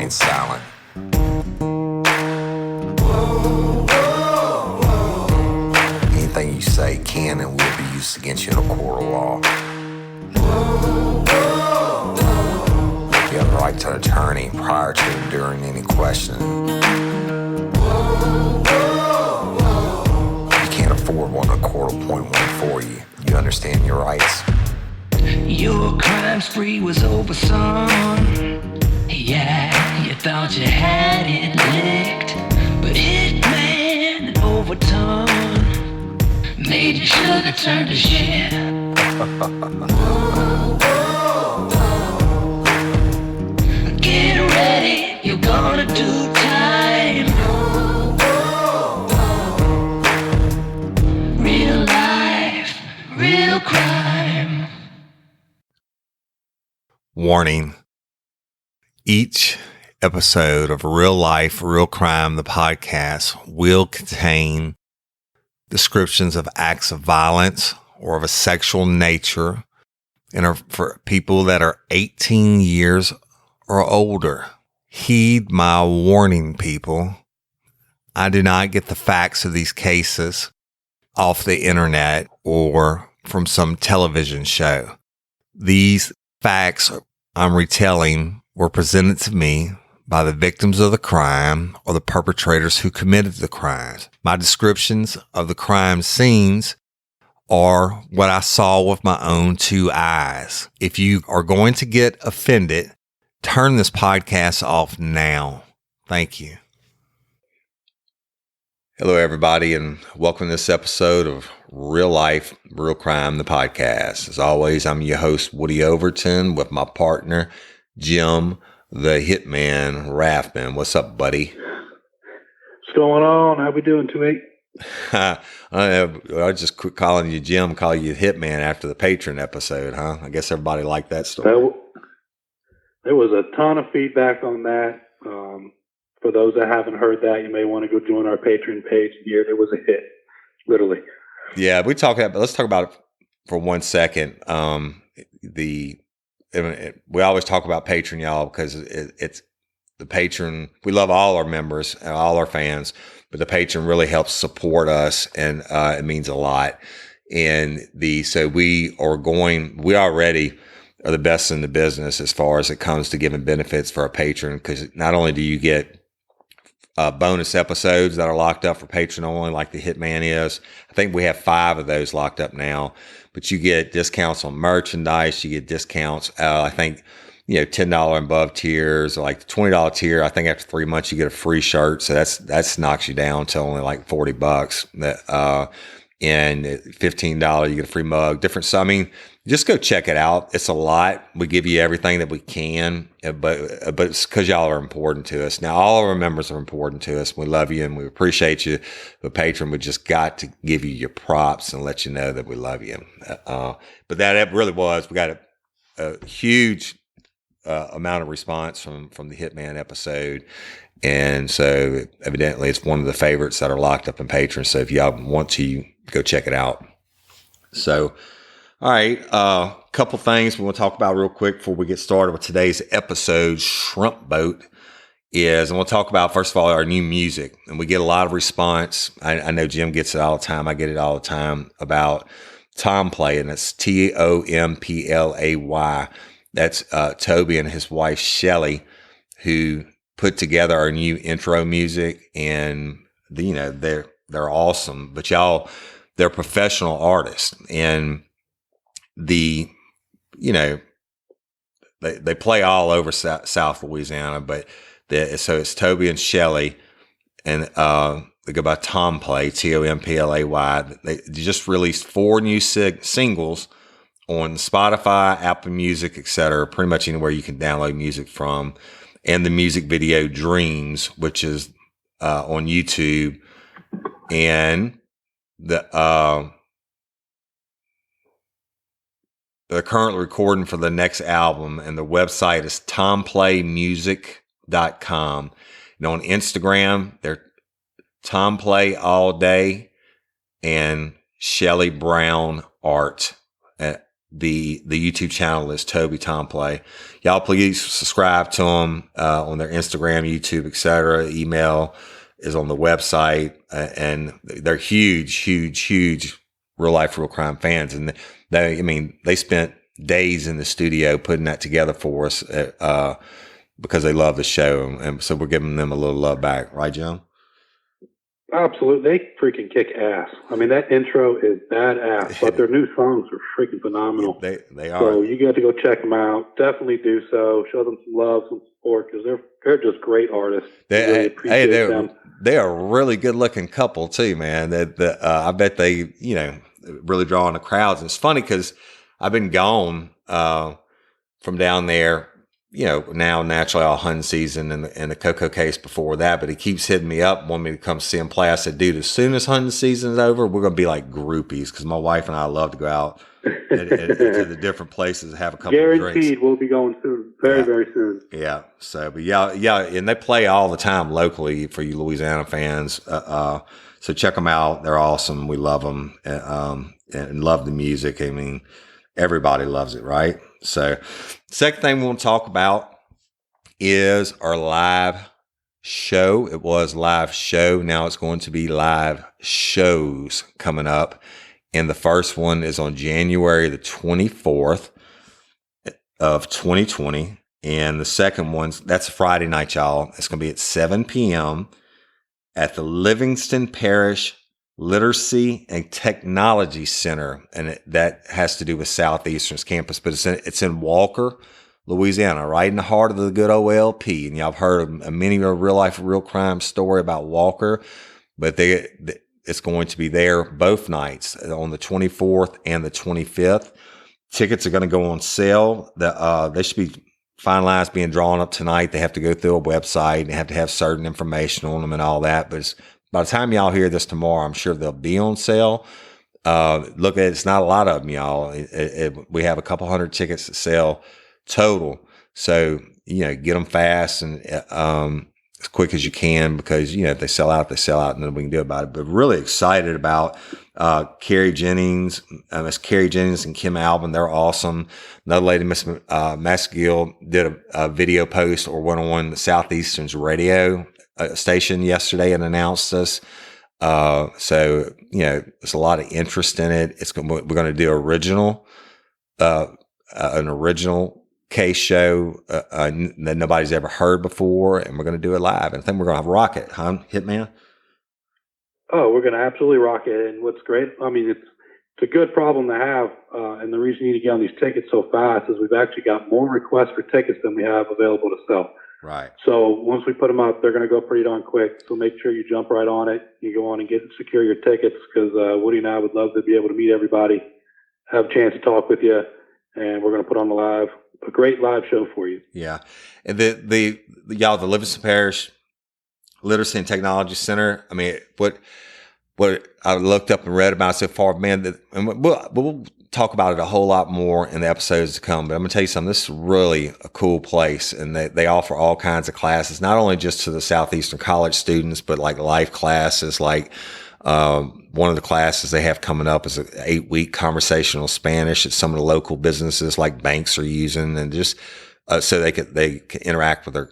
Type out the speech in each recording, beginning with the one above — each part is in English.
remain silent. Anything you say can and will be used against you in a court of law. You have the right to an attorney prior to and during any questioning. You can't afford one, a court will appoint one for you. You understand your rights? Your crime spree was over, son. Yeah, you thought you had it licked, but Hitman and Overton made your sugar turn to shit. Get ready, you're gonna do time. Real life, real crime. Warning. Each episode of Real Life, Real Crime, the podcast, will contain descriptions of acts of violence or of a sexual nature and are for people that are 18 years or older. Heed my warning, people. I do not get the facts of these cases off the internet or from some television show. These facts I'm retelling were presented to me by the victims of the crime or the perpetrators who committed the crimes. My descriptions of the crime scenes are what I saw with my own two eyes. If you are going to get offended, turn this podcast off now. Thank you. Hello, everybody, and welcome to this episode of Real Life, Real Crime, the podcast. As always, I'm your host, Woody Overton, with my partner, Jim, the Hitman Rathmann. What's up, buddy? What's going on? How we doing, 2-8? I just quit calling you Jim, call you Hitman after the Patron episode, huh? I guess everybody liked that story. There was a ton of feedback on that. For those that haven't heard that, you may want to go join our Patreon page here. It was a hit, literally. Yeah, let's talk about it for 1 second. We always talk about Patreon, y'all, because it's the Patreon. We love all our members and all our fans, but the Patreon really helps support us, and it means a lot. So we already are the best in the business as far as it comes to giving benefits for our patron, because not only do you get bonus episodes that are locked up for patron only, like the Hitman is. I think we have 5 of those locked up now, but you get discounts on merchandise. You get discounts. I think, $10 and above tiers, or like the $20 tier. I think after 3 months you get a free shirt. So that's knocks you down to only like $40. And $15 you get a free mug. Different. So I mean, just go check it out. It's a lot. We give you everything that we can, but it's because y'all are important to us. Now, all of our members are important to us. We love you and we appreciate you. The patron, we just got to give you your props and let you know that we love you. But that really was. We got a huge amount of response from the Hitman episode. And so evidently it's one of the favorites that are locked up in Patreon. So if y'all want to, go check it out. So, all right, couple things we want to talk about real quick before we get started with today's episode. Shrimp Boat is, and we'll talk about, first of all, our new music. And we get a lot of response. I know Jim gets it all the time. I get it all the time about Tomplay, and it's Tomplay. That's Toby and his wife, Shelly, who put together our new intro music. And, they're awesome. But y'all, they're professional artists. And they play all over South Louisiana, but so it's Toby and Shelly, and they go by Tomplay, Tomplay. They just released 4 new singles on Spotify, Apple Music, etc. Pretty much anywhere you can download music from, and the music video Dreams, which is on YouTube, and they're currently recording for the next album, and the website is tomplaymusic.com. And on Instagram, they're Tomplay All Day and Shelly Brown Art. the YouTube channel is Toby Tomplay. Y'all please subscribe to them on their Instagram, YouTube, etc. Email is on the website, and they're huge real life, real crime fans. And they spent days in the studio putting that together for us because they love the show. And so we're giving them a little love back. Right, Jim? Absolutely. They freaking kick ass. I mean, that intro is badass, but their new songs are freaking phenomenal. They are. So you got to go check them out. Definitely do so. Show them some love, some support, because they're just great artists. They are a really good looking couple too, man. I bet they, really draw in the crowds. And it's funny because I've been gone from down there. Now naturally all hunting season and the Coco case before that, but he keeps hitting me up, wanting me to come see him play. I said, dude, as soon as hunting season is over, we're going to be like groupies because my wife and I love to go out to the different places and have a couple of drinks. Guaranteed we'll be going soon, very soon. Yeah. So, but yeah, and they play all the time locally for you Louisiana fans. So check them out. They're awesome. We love them and love the music. I mean, everybody loves it, right? So, second thing we want to talk about is our live show. It was live show. Now it's going to be live shows coming up. And the first one is on January the 24th of 2020. And the second one, that's Friday night, y'all. It's going to be at 7 p.m. at the Livingston Parish Literacy and Technology Center, and that has to do with Southeastern's campus, but it's in Walker, Louisiana, right in the heart of the good old LP. And y'all have heard of many a real life, real crime story about Walker, but it's going to be there both nights on the 24th and the 25th. Tickets are going to go on sale. They should be finalized, being drawn up tonight. They have to go through a website and have to have certain information on them and all that, but by the time y'all hear this tomorrow, I'm sure they'll be on sale. Look at it. It's not a lot of them, y'all. We have a couple hundred tickets to sell total. So, get them fast and as quick as you can because, if they sell out, and then we can do about it. But really excited about Carrie Jennings. Miss Carrie Jennings and Kim Alvin. They're awesome. Another lady, Miss Masgill, did a video post or went on the Southeastern's radio station yesterday and announced us. So, there's a lot of interest in it. We're going to do an original case show that nobody's ever heard before, and we're going to do it live. And I think we're going to rock it, huh, Hitman? Oh, we're going to absolutely rock it. And what's great, I mean, it's a good problem to have. And the reason you need to get on these tickets so fast is we've actually got more requests for tickets than we have available to sell. Right. So once we put them up, they're going to go pretty darn quick. So make sure you jump right on it. You go on and secure your tickets because Woody and I would love to be able to meet everybody, have a chance to talk with you, and we're going to put on a great live show for you. Yeah, and the Livingston Parish Literacy and Technology Center. I mean, what I looked up and read about so far, man. And we'll talk about it a whole lot more in the episodes to come. But I'm gonna tell you something. This is really a cool place, and they offer all kinds of classes, not only just to the Southeastern College students, but like life classes. Like one of the classes they have coming up is an 8-week conversational Spanish that some of the local businesses like banks are using, and just so they can interact with their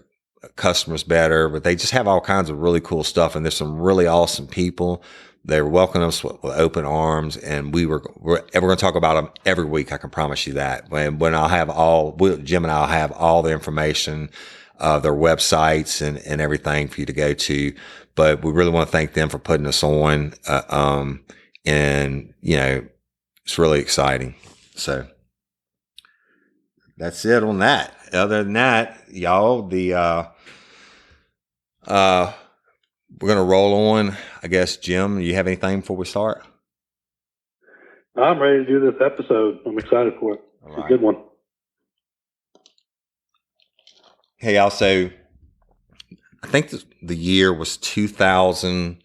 customers better. But they just have all kinds of really cool stuff, and there's some really awesome people. They welcome us with open arms, and we're going to talk about them every week. I can promise you that. When I'll have Jim and I'll have all the information, their websites and everything for you to go to. But we really want to thank them for putting us on. And it's really exciting. So that's it on that. Other than that, y'all, we're going to roll on. I guess, Jim, you have anything before we start? I'm ready to do this episode. I'm excited for it. It's a good one. Hey, also, I think the year was 2000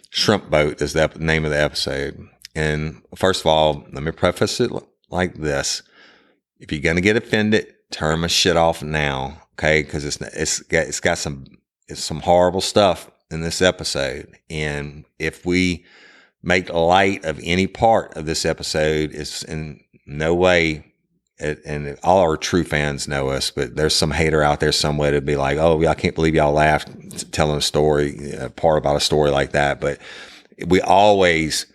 Shrimp Boat is the name of the episode. And first of all, let me preface it like this. If you're going to get offended, turn my shit off now, okay? Because it's got some horrible stuff in this episode. And if we make light of any part of this episode, no way. And all our true fans know us, but there's some hater out there somewhere to be like, oh, I can't believe y'all laughed telling a story, part about a story like that. But we always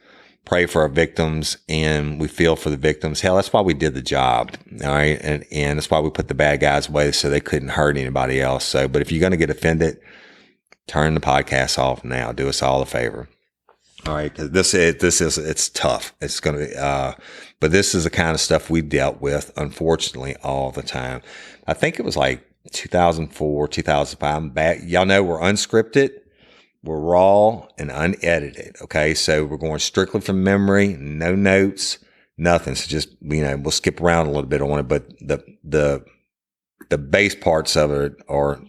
pray for our victims and we feel for the victims. Hell, that's why we did the job. All right. And that's why we put the bad guys away so they couldn't hurt anybody else. So, but if you're going to get offended, turn the podcast off now. Do us all a favor. All right. Cause it's tough. It's going to be, but this is the kind of stuff we dealt with, unfortunately, all the time. I think it was like 2004, 2005. I'm back. Y'all know we're unscripted. We're raw and unedited. Okay. So we're going strictly from memory, no notes, nothing. So just, we'll skip around a little bit on it, but the base parts of it are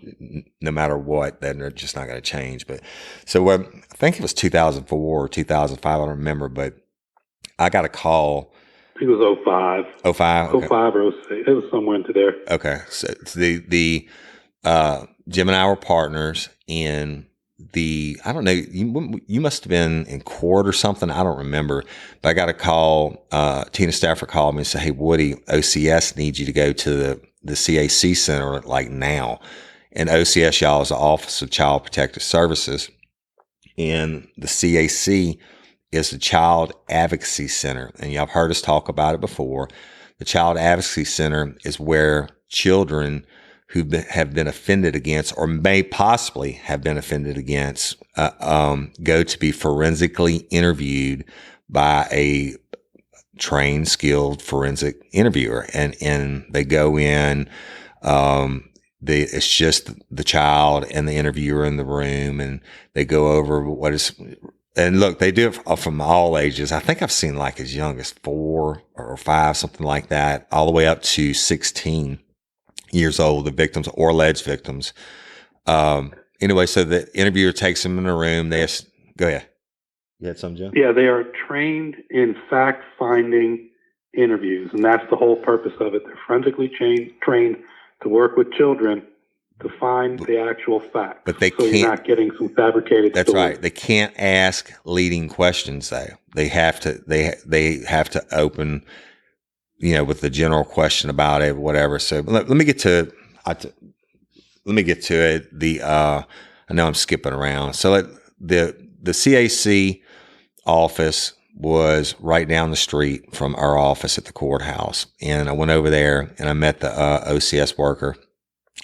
no matter what, then they're just not going to change. But so I think it was 2004 or 2005. I don't remember, but I got a call. I think it was 05. 05? Okay. 05 or 06. It was somewhere into there. Okay. So the Jim and I were partners in I don't know, you must have been in court or something. I don't remember, but I got a call. Tina Stafford called me and said, hey, Woody, OCS needs you to go to the CAC Center like now. And OCS, y'all, is the Office of Child Protective Services. And the CAC is the Child Advocacy Center. And y'all have heard us talk about it before. The Child Advocacy Center is where children who have been offended against or may possibly have been offended against go to be forensically interviewed by a trained, skilled forensic interviewer. And they go in, it's just the child and the interviewer in the room, and they go over and look, they do it from all ages. I think I've seen like as young as 4 or 5, something like that, all the way up to 16 years old, the victims or alleged victims. Anyway, so the interviewer takes them in the room. Go ahead. You had something, Joe? Yeah, they are trained in fact-finding interviews, and that's the whole purpose of it. They're forensically trained to work with children to find the actual facts. But they so can't. You're not getting some fabricated. That's story. right. They can't ask leading questions though. They have to. They have to open, with the general question about it, whatever. So let me get to. Let me get to it. I know I'm skipping around. So the CAC office was right down the street from our office at the courthouse. And I went over there and I met the OCS worker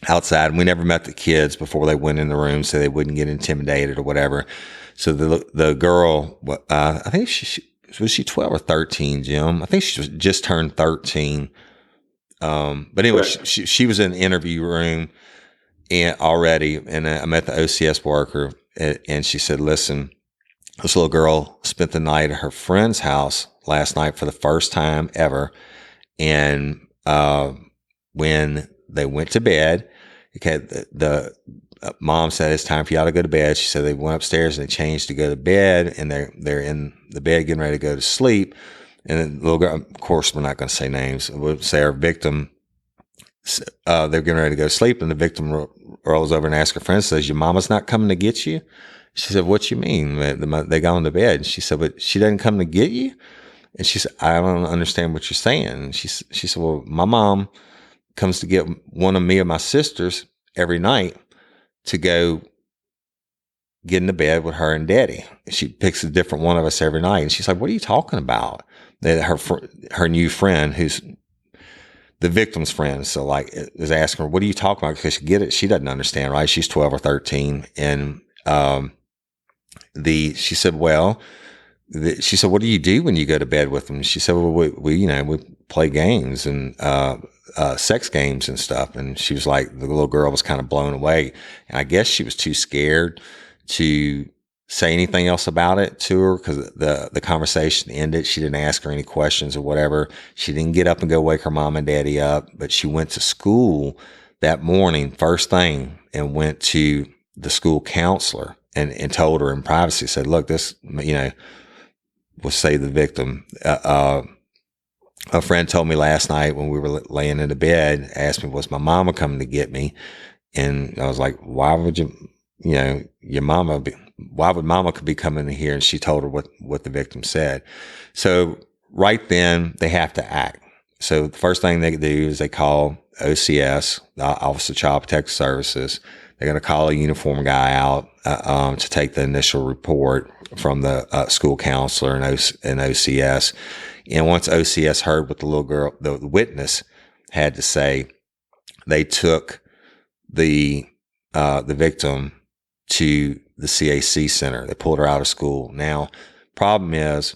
outside. And we never met the kids before they went in the room so they wouldn't get intimidated or whatever. So the girl, I think was she 12 or 13, Jim? I think she just turned 13. But anyway, she was in the interview room already. And I met the OCS worker and she said, listen, this little girl spent the night at her friend's house last night for the first time ever. And when they went to bed, okay, the mom said, it's time for y'all to go to bed. She said they went upstairs and they changed to go to bed, and they're in the bed getting ready to go to sleep. And then the little girl, of course, we're not going to say names. We'll say our victim, they're getting ready to go to sleep, and the victim rolls over and asks her friend, says, your mama's not coming to get you? She said, what you mean? They got into bed. And she said, but she doesn't come to get you? And she said, I don't understand what you're saying. And she said, well, my mom comes to get one of me or my sisters every night to go get into bed with her and daddy. She picks a different one of us every night. And she's like, what are you talking about? Her new friend, who's the victim's friend, so like, is asking her, what are you talking about? Because she doesn't understand, right? She's 12 or 13. And she said, well, she said, what do you do when you go to bed with them? She said, well, we play games and sex games and stuff. And she was like, the little girl was kind of blown away. And I guess she was too scared to say anything else about it to her because the conversation ended. She didn't ask her any questions or whatever. She didn't get up and go wake her mom and daddy up, but she went to school that morning, first thing, and went to the school counselor and told her in privacy, said, look, this, we'll say the victim, a friend told me last night when we were laying in the bed, asked me, was my mama coming to get me? And I was like, why would your mama why would mama be coming in here? And she told her what the victim said. So right then they have to act. So the first thing they do is they call OCS, the Office of Child Protective Services. They're going to call a uniform guy out to take the initial report from the school counselor and OCS. And once OCS heard what the little girl, the witness, had to say, they took the victim to the CAC center. They pulled her out of school. Now, problem is,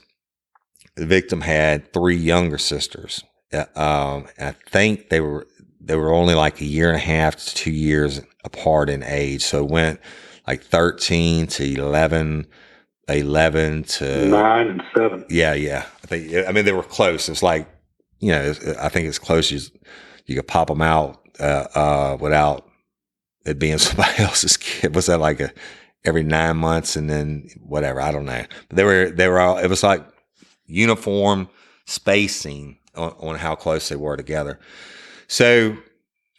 the victim had 3 younger sisters. I think they were only like a year and a half to 2 years apart in age. So it went like 13 to 11 to 9 and 7. Yeah. I mean, they were close. It's like, I think as close as you could pop them out without it being somebody else's kid. Was that like every 9 months and then whatever? I don't know. But they were all, it was like uniform spacing on how close they were together. So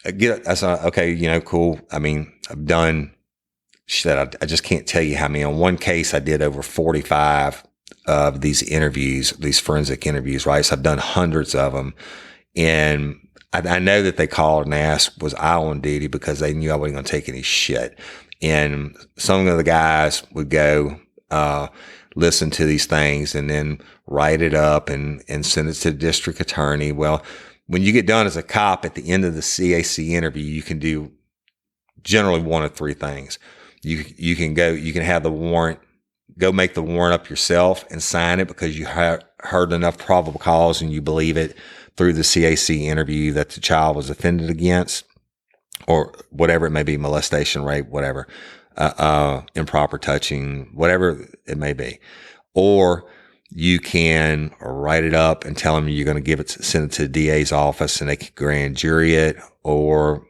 I said, okay, cool. I mean, I've done shit. I just can't tell you how many. On one case, I did over 45 of these interviews, these forensic interviews, right? So I've done hundreds of them. And I know that they called and asked, was I on duty, because they knew I wasn't going to take any shit. And some of the guys would go, listen to these things and then write it up and send it to the district attorney. Well, when you get done as a cop at the end of the CAC interview, you can do generally one of 3 things. You can have the warrant, go make the warrant up yourself and sign it because you heard enough probable cause and you believe it through the CAC interview that the child was offended against, or whatever it may be, molestation, rape, whatever, improper touching, whatever it may be. Or you can write it up and tell them you're going to send it to the DA's office and they can grand jury it. Or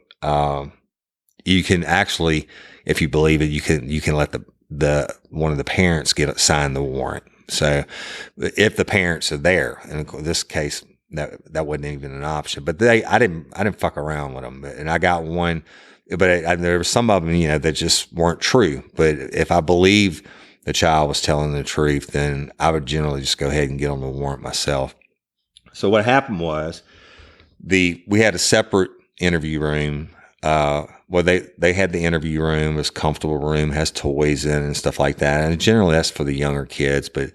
you can actually, if you believe it, you can let the one of the parents sign the warrant. So if the parents are there, and in this case, that wasn't even an option. But I didn't fuck around with them. And I got one, but there were some of them, that just weren't true. But if I believe the child was telling the truth, then I would generally just go ahead and get on the warrant myself. So what happened was we had a separate interview room. They had the interview room, it was a comfortable room, has toys in and stuff like that. And generally that's for the younger kids, but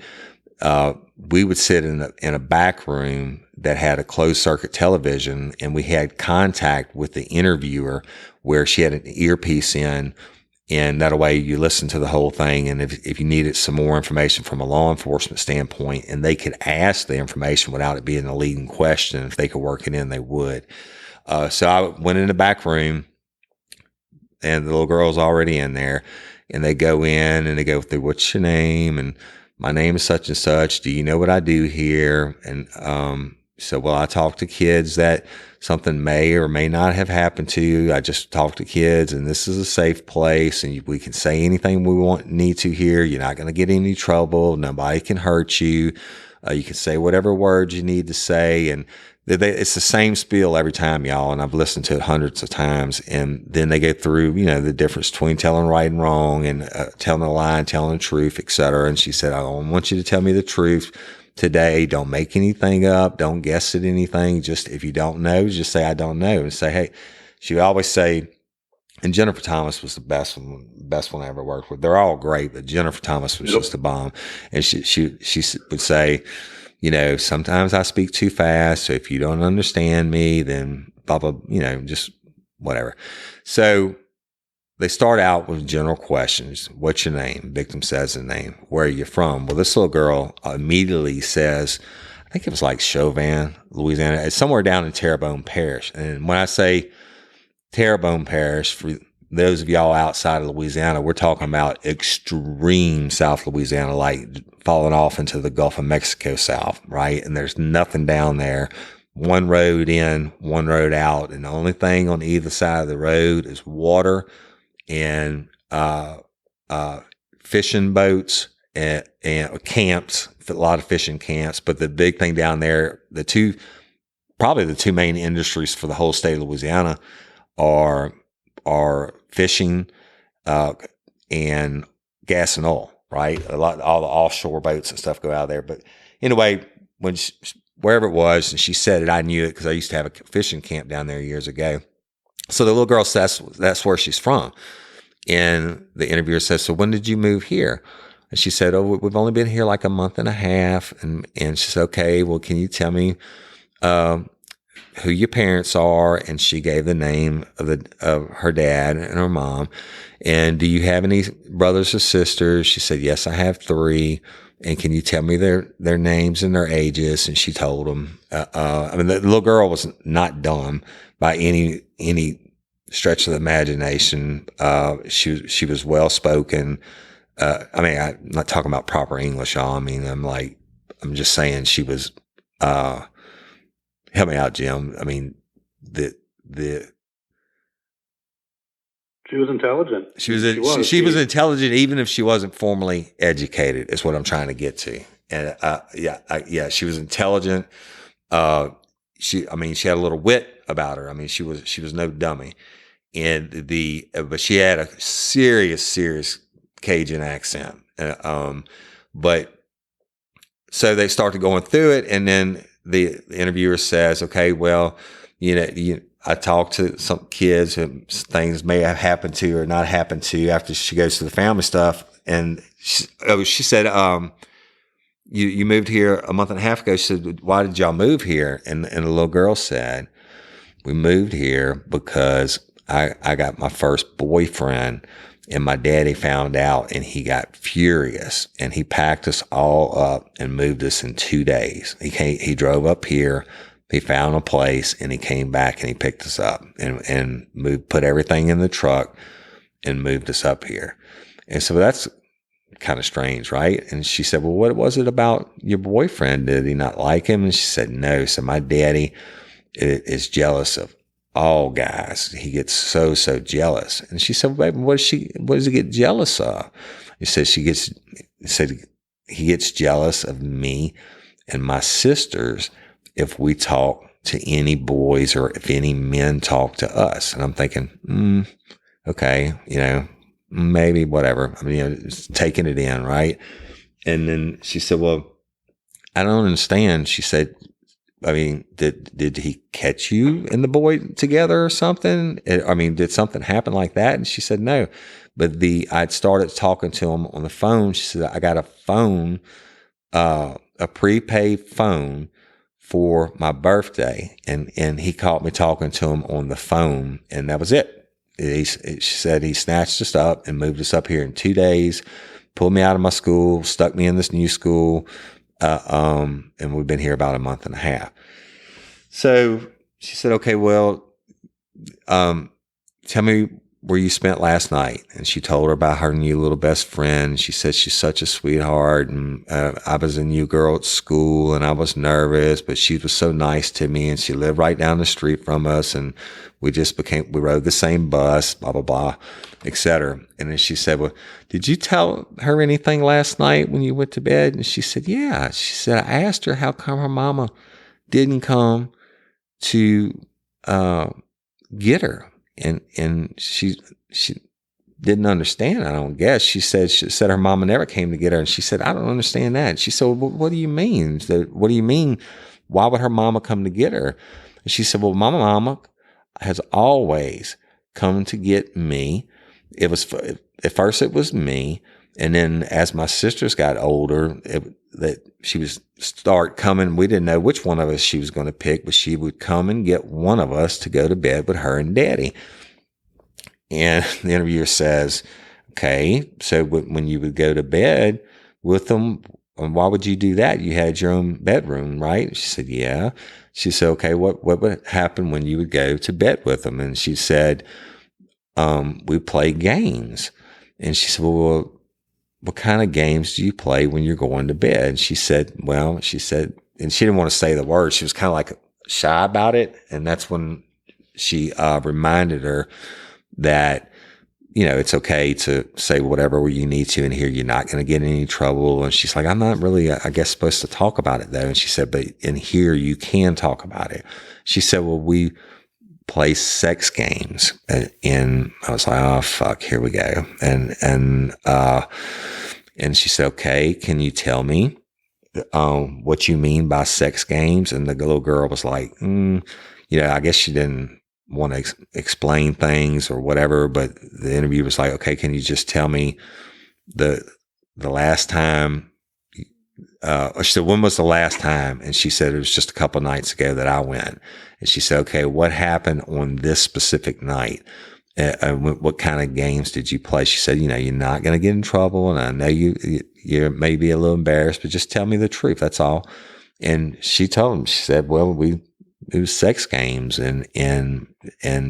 we would sit in a back room that had a closed circuit television, and we had contact with the interviewer where she had an earpiece in, and that way you listen to the whole thing. And if you needed some more information from a law enforcement standpoint, and they could ask the information without it being a leading question, if they could work it in, they would. So I went in the back room, and the little girl's already in there, and they go in and they go through, what's your name? And my name is such and such. Do you know what I do here? And so, well, I talk to kids that something may or may not have happened to you. I just talk to kids, and this is a safe place, and we can say anything we need to here. You're not going to get in any trouble. Nobody can hurt you. You can say whatever words you need to say, and it's the same spiel every time, y'all, and I've listened to it hundreds of times. And then they go through, the difference between telling right and wrong, and telling a lie and telling the truth, etc. And she said, I want you to tell me the truth today. Don't make anything up. Don't guess at anything. Just if you don't know, just say I don't know, and say, hey. She would always say, and Jennifer Thomas was the best one I ever worked with. They're all great, but Jennifer Thomas was just a bomb. And she would say, sometimes I speak too fast. So if you don't understand me, then blah, blah, just whatever. So they start out with general questions. What's your name? Victim says the name. Where are you from? Well, this little girl immediately says, I think it was like Chauvin, Louisiana. It's somewhere down in Terrebonne Parish. And when I say Terrebonne Parish, for those of y'all outside of Louisiana, we're talking about extreme South Louisiana, like falling off into the Gulf of Mexico South, right? And there's nothing down there. One road in, one road out. And the only thing on either side of the road is water and fishing boats and camps, a lot of fishing camps. But the big thing down there, probably the two main industries for the whole state of Louisiana are fishing and gas and oil, right? All the offshore boats and stuff go out there. But anyway, when wherever it was, and she said it. I knew it because I used to have a fishing camp down there years ago. So the little girl says that's where she's from. And the interviewer says, so when did you move here? And she said, oh, we've only been here like a month and a half. And she said, okay, well, can you tell me who your parents are? And she gave the name of her dad and her mom. And do you have any brothers or sisters? She said, yes, I have 3. And can you tell me their names and their ages? And she told them. I mean, the little girl was not dumb by any stretch of the imagination. She was well spoken. I mean, I'm not talking about proper English, y'all. I mean, I'm just saying she was. Help me out, Jim. I mean, she was intelligent. She was intelligent, even if she wasn't formally educated, is what I'm trying to get to. And she was intelligent. She had a little wit about her. I mean, she was no dummy. And but she had a serious Cajun accent. But so they started going through it, and then the interviewer says, okay, well, I talked to some kids and things may have happened to or not happened to after she goes to the family stuff. And she said, you moved here a month and a half ago. She said, why did y'all move here? And the little girl said, we moved here because I got my first boyfriend, and my daddy found out, and he got furious, and he packed us all up and moved us in 2 days. He drove up here. He found a place, and he came back and he picked us up and put everything in the truck and moved us up here. And so that's kind of strange, right? And she said, well, what was it about your boyfriend? Did he not like him? And she said, no. So my daddy is jealous of all guys. He gets so jealous. And she said, well, baby, what does he get jealous of? He said, he gets jealous of me and my sisters if we talk to any boys or if any men talk to us. And I'm thinking, okay, maybe whatever. I mean, just taking it in, right? And then she said, well, I don't understand. She said, I mean, did he catch you and the boy together or something? I mean, did something happen like that? And she said, no. But I'd started talking to him on the phone. She said, I got a phone, a prepaid phone for my birthday. And he caught me talking to him on the phone, and that was it. She said he snatched us up and moved us up here in 2 days, pulled me out of my school, stuck me in this new school. And we've been here about a month and a half. So she said, okay, well, tell me where you spent last night. And she told her about her new little best friend. She said she's such a sweetheart. And I was a new girl at school, and I was nervous, but she was so nice to me. And she lived right down the street from us. And we rode the same bus, blah, blah, blah, et cetera. And then she said, well, did you tell her anything last night when you went to bed? And she said, yeah. She said, I asked her how come her mama didn't come to get her. And she didn't understand, I don't guess. She said her mama never came to get her. And she said, I don't understand that. And she said, well, what do you mean? What do you mean? Why would her mama come to get her? And she said, well, my mama has always come to get me. At first it was me. And then as my sisters got older, that she would start coming. We didn't know which one of us she was going to pick, but she would come and get one of us to go to bed with her and daddy. And the interviewer says, okay, so when you would go to bed with them, why would you do that? You had your own bedroom, right? She said, yeah. She said, okay, what would happen when you would go to bed with them? And she said, we play games. And she said, well, what kind of games do you play when you're going to bed? And she said, and she didn't want to say the word. She was kind of like shy about it. And that's when she reminded her that, it's okay to say whatever you need to in here. You're not going to get in any trouble. And she's like, I'm not really, I guess, supposed to talk about it though. And she said, but in here you can talk about it. She said, well, we play sex games. And I was like, oh fuck, here we go. And she said, okay, can you tell me what you mean by sex games? And the little girl was like, I guess she didn't want to explain things or whatever, but the interview was like, okay, can you just tell me the last time, she said, when was the last time? And she said, it was just a couple nights ago that I went. And she said, okay, what happened on this specific night? What kind of games did you play? She said, you're not going to get in trouble. And I know you may be a little embarrassed, but just tell me the truth. That's all. And she told him, she said, well, it was sex games. And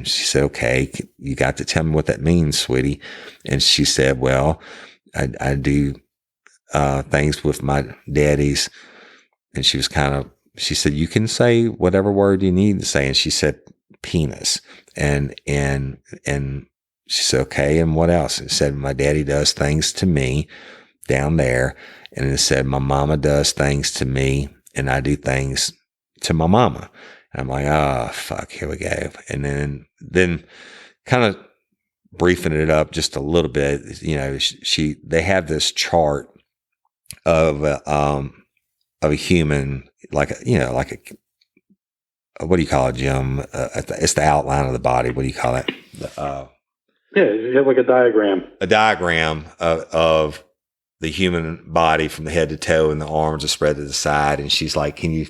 she said, okay, you got to tell me what that means, sweetie. And she said, well, I do things with my daddies. And she said, you can say whatever word you need to say. And she said, penis. And she said, okay. And what else? It said, my daddy does things to me down there. And it said, my mama does things to me and I do things to my mama. And I'm like, oh, fuck, here we go. And then kind of briefing it up just a little bit, they have this chart of a human, what do you call it, Jim? It's the outline of the body. What do you call it? You have like a diagram. A diagram of the human body from the head to toe, and the arms are spread to the side. And she's like, can you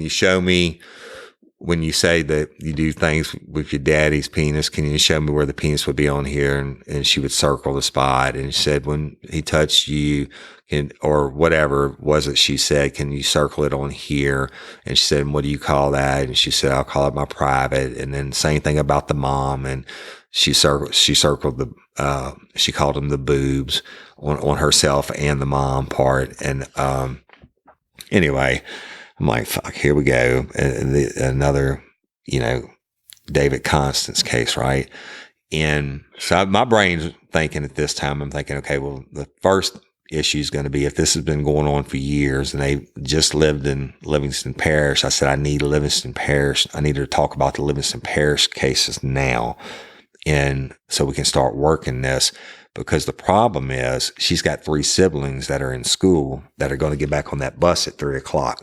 show me when you say that you do things with your daddy's penis, can you show me where the penis would be on here? And she would circle the spot. And she said, when he touched you or whatever was it she said, can you circle it on here? And she said, what do you call that? And she said, I'll call it my private. And then same thing about the mom. And she circled she called them the boobs on herself and the mom part. And, anyway, I'm like, fuck, here we go. Another, David Constance case, right? And so my brain's thinking at this time, I'm thinking, okay, well, the first issue is going to be if this has been going on for years and they just lived in Livingston Parish. I said, I need Livingston Parish. I need her to talk about the Livingston Parish cases now. And so we can start working this, because the problem is she's got 3 siblings that are in school that are going to get back on that bus at 3:00.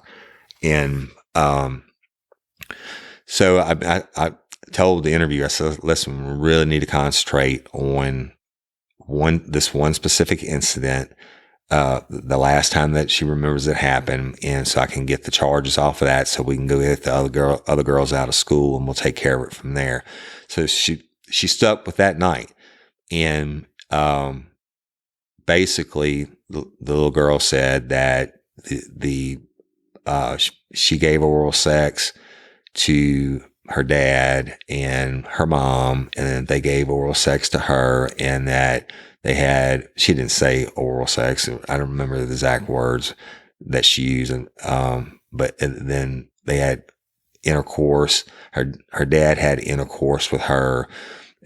And so I told the interviewer, I said, listen, we really need to concentrate on this one specific incident, the last time that she remembers it happened. And so I can get the charges off of that so we can go get the other girls out of school and we'll take care of it from there. So she stuck with that night. And basically the little girl said that she gave oral sex to her dad and her mom, and then they gave oral sex to her, and that she didn't say oral sex. I don't remember the exact words that she used. But then they had intercourse. Her dad had intercourse with her,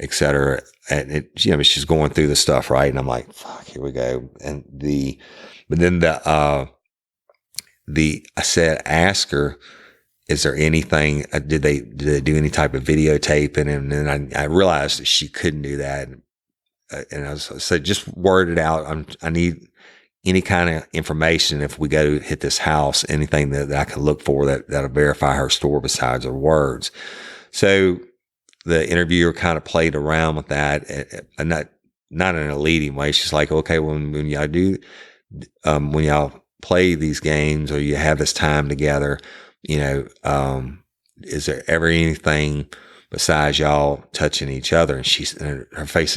et cetera. And she's going through the stuff, right? And I'm like, fuck, here we go. But then I said, ask her, is there anything, did they do any type of videotaping? And then I realized that she couldn't do that. And I said, just word it out. I need any kind of information if we go hit this house, anything that I can look for that'll verify her story besides her words. So the interviewer kind of played around with that, and not in a leading way. She's like, okay, when y'all when y'all play these games or you have this time together, is there ever anything besides y'all touching each other? And her face,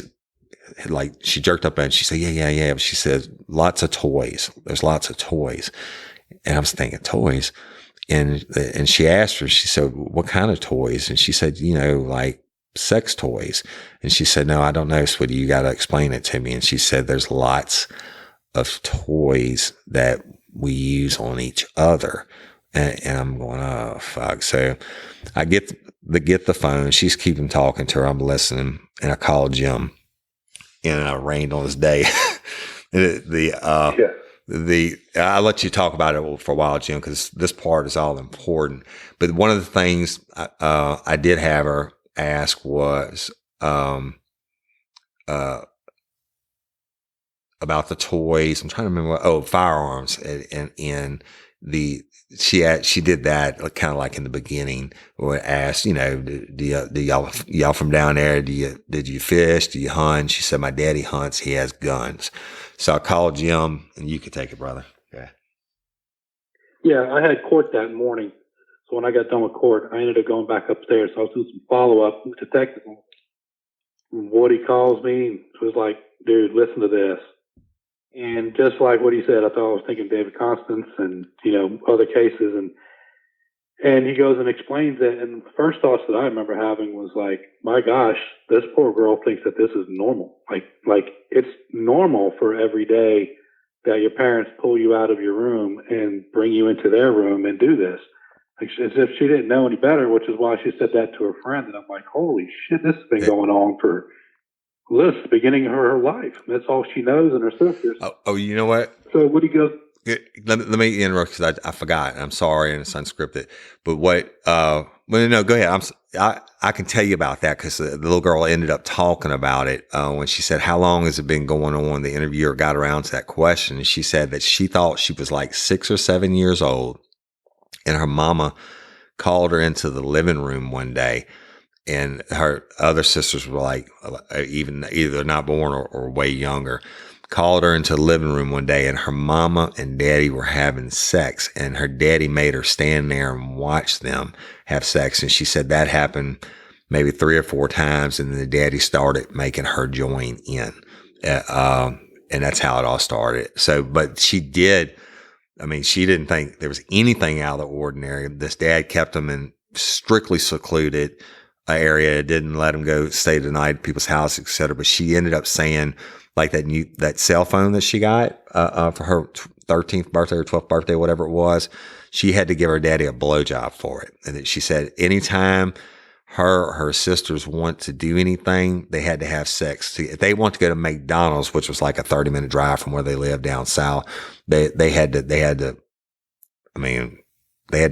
like, she jerked up and she said, yeah. She said, lots of toys. There's lots of toys. And I was thinking, toys? And she asked her, she said, what kind of toys? And she said, like sex toys. And she said, no, I don't know, sweetie. You got to explain it to me. And she said, there's lots of toys that we use on each other. And I'm going, oh, fuck. So I get the phone. She's keeping talking to her. I'm listening. And I call Jim. And I rained on his day. I'll let you talk about it for a while, Jim, because this part is all important. But one of the things I did have her ask was, about the toys. I'm trying to remember. Firearms, and she did that kind of like in the beginning, where it asked, do y'all from down there? Did you fish? Do you hunt? She said, my daddy hunts. He has guns. So I called Jim, and you could take it, brother. Yeah. Yeah, I had court that morning. So when I got done with court, I ended up going back upstairs. So I was doing some follow-up with the detective. Woody calls me and was like, dude, listen to this. And just like what he said, I thought I was thinking David Constance and, other cases. And he goes and explains it. And the first thoughts that I remember having was like, my gosh, this poor girl thinks that this is normal. Like it's normal for every day that your parents pull you out of your room and bring you into their room and do this. Like, as if she didn't know any better, which is why she said that to her friend. And I'm like, holy shit, this has been going on for Liz, the beginning of her life. That's all she knows and her sisters. Oh, you know what? So Woody goes. Let me interrupt because I forgot. I'm sorry, and it's unscripted. But what? Well, no, go ahead. I can tell you about that because the little girl ended up talking about it when she said, "How long has it been going on?" The interviewer got around to that question, and she said that she thought she was like 6 or 7 years old, and her mama called her into the living room one day. And her other sisters were like, even either not born or way younger, called her into the living room one day, and her mama and daddy were having sex, and her daddy made her stand there and watch them have sex. And she said that happened maybe 3 or 4 times, and then the daddy started making her join in. And that's how it all started. So, but she didn't think there was anything out of the ordinary. This dad kept them in strictly secluded area, didn't let him go stay the night at people's house, etc. But she ended up saying, like that cell phone that she got for her 13th birthday or 12th birthday, whatever it was, she had to give her daddy a blowjob for it. And that she said anytime her sisters want to do anything, they had to have sex. If they want to go to McDonald's, which was like a 30-minute drive from where they lived down south, they had to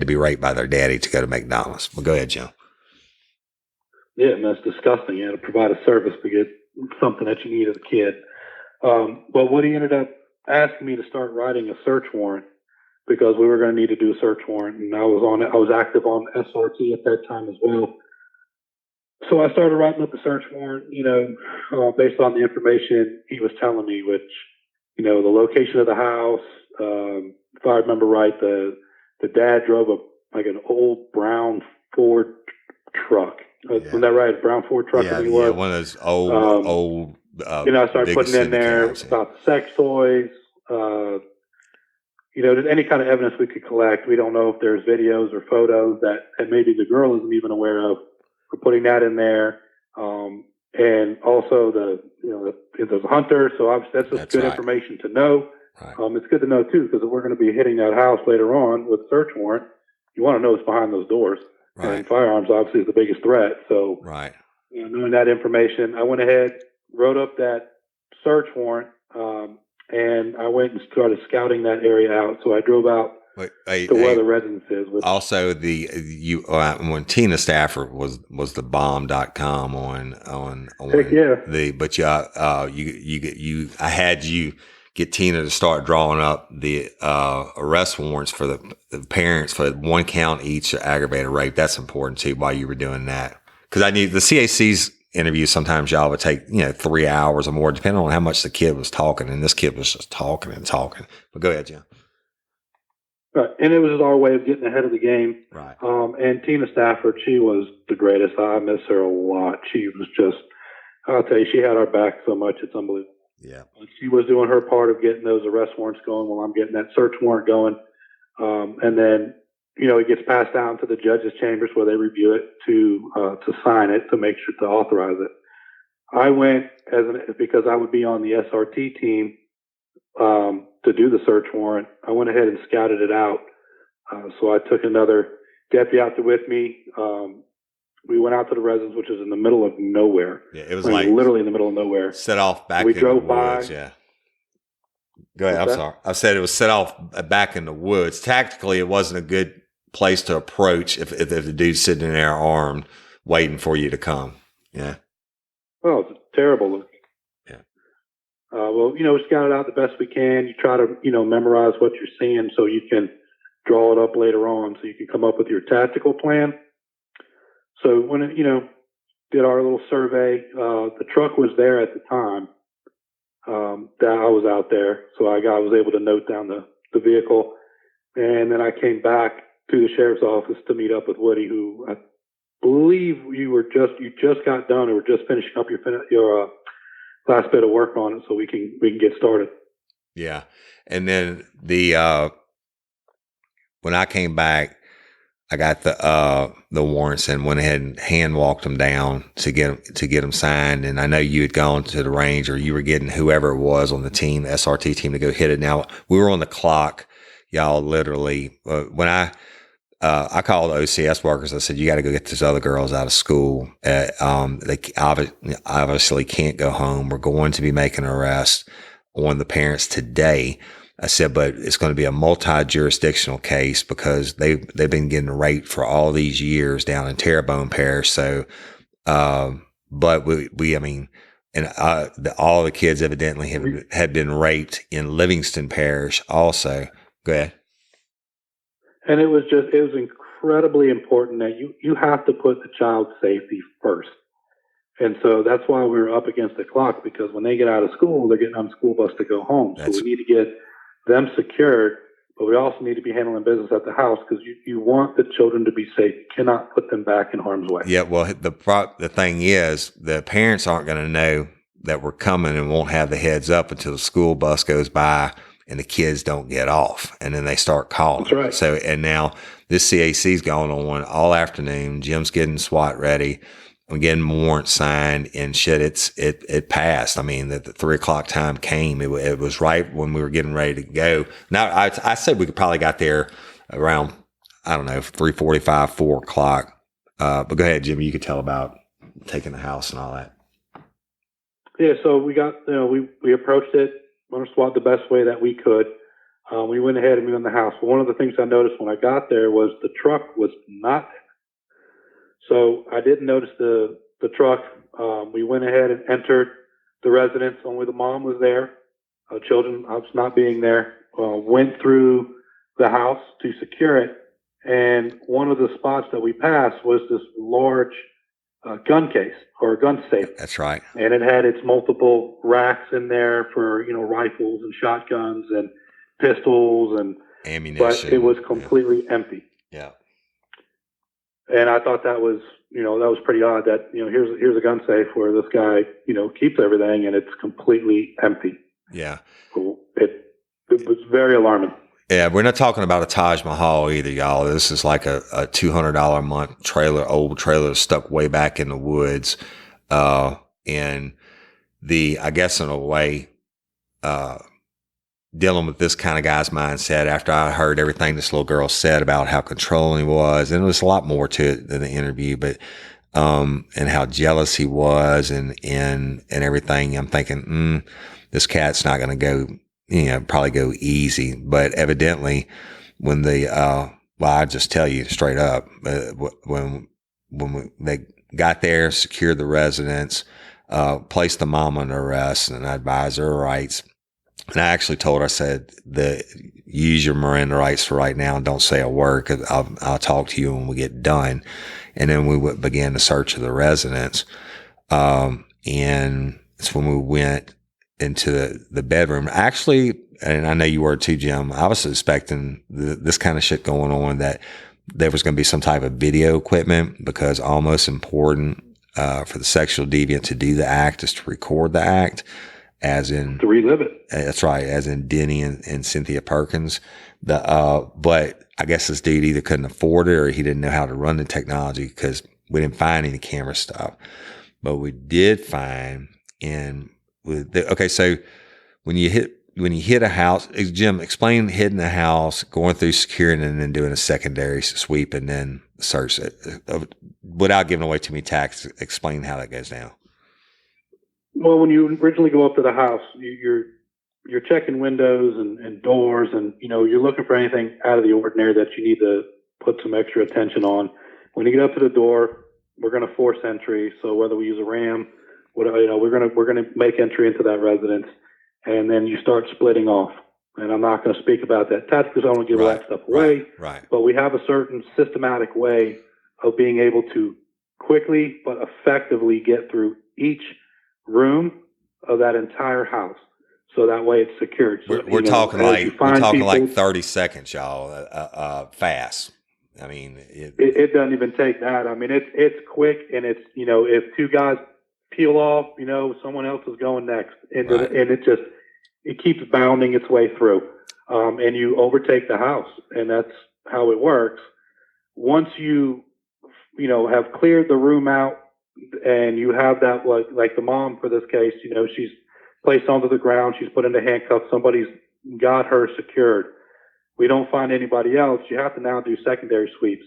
be raped by their daddy to go to McDonald's. Well, go ahead, Jim. Yeah, and that's disgusting. You had to provide a service to get something that you need as a kid. But Woody ended up asking me to start writing a search warrant because we were going to need to do a search warrant, and I was active on SRT at that time as well. So I started writing up the search warrant, based on the information he was telling me, which, the location of the house. If I remember right, the dad drove an old brown Ford truck. Wasn't that right? Brown Ford truck. Yeah, one of those old. I started putting in there about sex toys. Any kind of evidence we could collect. We don't know if there's videos or photos that maybe the girl isn't even aware of. We're putting that in there, and also if there's a hunter. So obviously that's good information to know. Right. It's good to know too, because if we're going to be hitting that house later on with a search warrant, you want to know what's behind those doors. Right. And firearms obviously is the biggest threat. So, right. Knowing that information, I went ahead, wrote up that search warrant, and I went and started scouting that area out. So I drove out to where the residence is. Also, when Tina Stafford was the bomb.com on heck yeah. I had you get Tina to start drawing up the arrest warrants for the parents for 1 count each of aggravated rape. That's important too while you were doing that. Because I knew the CAC's interviews sometimes y'all would take 3 hours or more depending on how much the kid was talking, and this kid was just talking and talking. But go ahead, Jim. Right. And it was our way of getting ahead of the game. Right. And Tina Stafford, she was the greatest. I miss her a lot. She was just, I'll tell you, she had our back so much. It's unbelievable. Yeah. She was doing her part of getting those arrest warrants going while I'm getting that search warrant going. And then, it gets passed down to the judge's chambers where they review it to sign it, to make sure to authorize it. I went because I would be on the SRT team, to do the search warrant. I went ahead and scouted it out. So I took another deputy out there with me. We went out to the residence, which is in the middle of nowhere. Yeah, it was literally in the middle of nowhere. Set off back we in drove the woods. by. Yeah. Go ahead. I'm sorry. I said it was set off back in the woods. Tactically, it wasn't a good place to approach if the dude's sitting there armed, waiting for you to come. Yeah. Oh, it's terrible looking. Yeah. Well, we scout it out the best we can. You try to, memorize what you're seeing so you can draw it up later on so you can come up with your tactical plan. So when did our little survey, the truck was there at the time that I was out there. So I was able to note down the vehicle. And then I came back to the sheriff's office to meet up with Woody, who I believe you just got done or were just finishing up your last bit of work on it so we can get started. Yeah. And then when I came back, I got the warrants and went ahead and hand walked them down to get them signed. And I know you had gone to the range, or you were getting whoever it was on the team, the SRT team, to go hit it. Now we were on the clock, y'all. Literally, when I called the OCS workers, I said, "You got to go get these other girls out of school. They obviously can't go home. We're going to be making an arrest on the parents today." I said, but it's going to be a multi-jurisdictional case because they've been getting raped for all these years down in Terrebonne Parish. So, but all the kids evidently had been raped in Livingston Parish also. Go ahead. And it was incredibly important that you have to put the child's safety first. And so that's why we were up against the clock, because when they get out of school, they're getting on the school bus to go home. So we need to get them secured, but we also need to be handling business at the house because you want the children to be safe. You cannot put them back in harm's way. Yeah, well, the thing is, the parents aren't going to know that we're coming and won't have the heads up until the school bus goes by and the kids don't get off, and then they start calling. That's right. So, and now this CAC's going on all afternoon. Jim's getting SWAT ready. I'm getting warrants signed and shit. It passed. I mean, the 3:00 time came. It was right when we were getting ready to go. Now I said we could probably got there around, I don't know, 3:45, 4:00. But go ahead, Jimmy. You could tell about taking the house and all that. Yeah. So we got, we approached it on SWAT the best way that we could. We went ahead and we went in the house. But one of the things I noticed when I got there was the truck was not there. So I didn't notice the truck. We went ahead and entered the residence. Only the mom was there. Children, I was not being there. Went through the house to secure it. And one of the spots that we passed was this large gun case or gun safe. That's right. And it had its multiple racks in there for, rifles and shotguns and pistols and ammunition. But it was completely empty. Yeah. And I thought that was pretty odd that, here's a gun safe where this guy, keeps everything and it's completely empty. Yeah. So it was very alarming. Yeah. We're not talking about a Taj Mahal either, y'all. This is like a $200 a month old trailer stuck way back in the woods. And I guess in a way, dealing with this kind of guy's mindset after I heard everything this little girl said about how controlling he was, and there was a lot more to it than the interview, but and how jealous he was and everything. I'm thinking, this cat's not going to go, probably go easy. But evidently, when I just tell you straight up, when they got there, secured the residence, placed the mom under arrest, and advised her rights. And I actually told her, I said, use your Miranda rights for right now and don't say a word, because I'll talk to you when we get done. And then we began the search of the residence. And it's when we went into the bedroom. Actually, and I know you were too, Jim, I was suspecting this kind of shit going on, that there was going to be some type of video equipment, because almost important for the sexual deviant to do the act is to record the act. As in to relive it. That's right. As in Denny and Cynthia Perkins. But I guess this dude either couldn't afford it or he didn't know how to run the technology, because we didn't find any camera stuff. But we did find so when you hit a house, Jim, explain hitting a house, going through securing, and then doing a secondary sweep and then search it. Without giving away too many tactics, explain how that goes down. Well, when you originally go up to the house, you're checking windows and doors, and you're looking for anything out of the ordinary that you need to put some extra attention on. When you get up to the door, we're going to force entry. So whether we use a ram, we're going to make entry into that residence, and then you start splitting off. And I'm not going to speak about that tactically, so I don't give all that stuff away. Right. But we have a certain systematic way of being able to quickly but effectively get through each room of that entire house. So that way it's secured. So, we're talking like 30 seconds, y'all, fast. I mean, it doesn't even take that. I mean, it's quick, and it's, if two guys peel off, someone else is going next. And it keeps bounding its way through. And you overtake the house, and that's how it works. Once you have cleared the room out, and you have that, like the mom for this case, she's placed onto the ground, she's put into handcuffs, somebody's got her secured. We don't find anybody else. You have to now do secondary sweeps.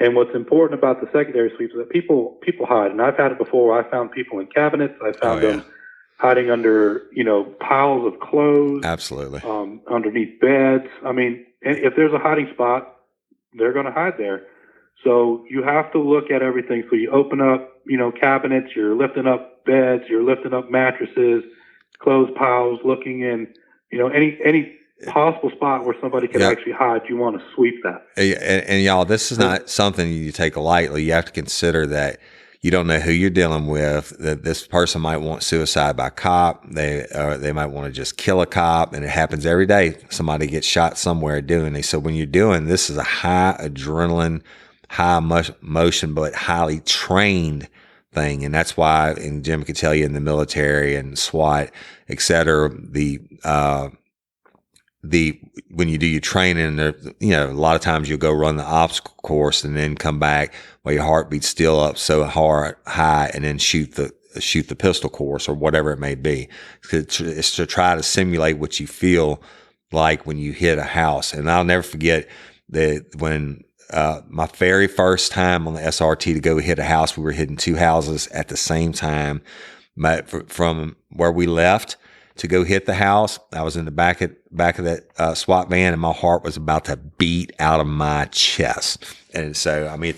And what's important about the secondary sweeps is that people hide. And I've had it before. I found people in cabinets. I found them hiding under, piles of clothes. Absolutely. Underneath beds. I mean, if there's a hiding spot, they're going to hide there. So you have to look at everything. So you open up, cabinets, you're lifting up beds, you're lifting up mattresses, clothes piles, looking in, any possible spot where somebody can actually hide. You want to sweep that. And y'all, this is not something you take lightly. You have to consider that you don't know who you're dealing with, that this person might want suicide by cop. They might want to just kill a cop, and it happens every day. Somebody gets shot somewhere doing it. So when you're doing this, is a high adrenaline, high motion, but highly trained thing. And that's why, and Jim could tell you, in the military and SWAT, et cetera, when you do your training, a lot of times you'll go run the obstacle course and then come back while your heart beats still up so high, and then shoot the pistol course or whatever it may be. It's to try to simulate what you feel like when you hit a house. And I'll never forget that when my very first time on the SRT to go hit a house, we were hitting two houses at the same time. From where we left to go hit the house, I was in the back of that SWAT van, and my heart was about to beat out of my chest. And so, I mean,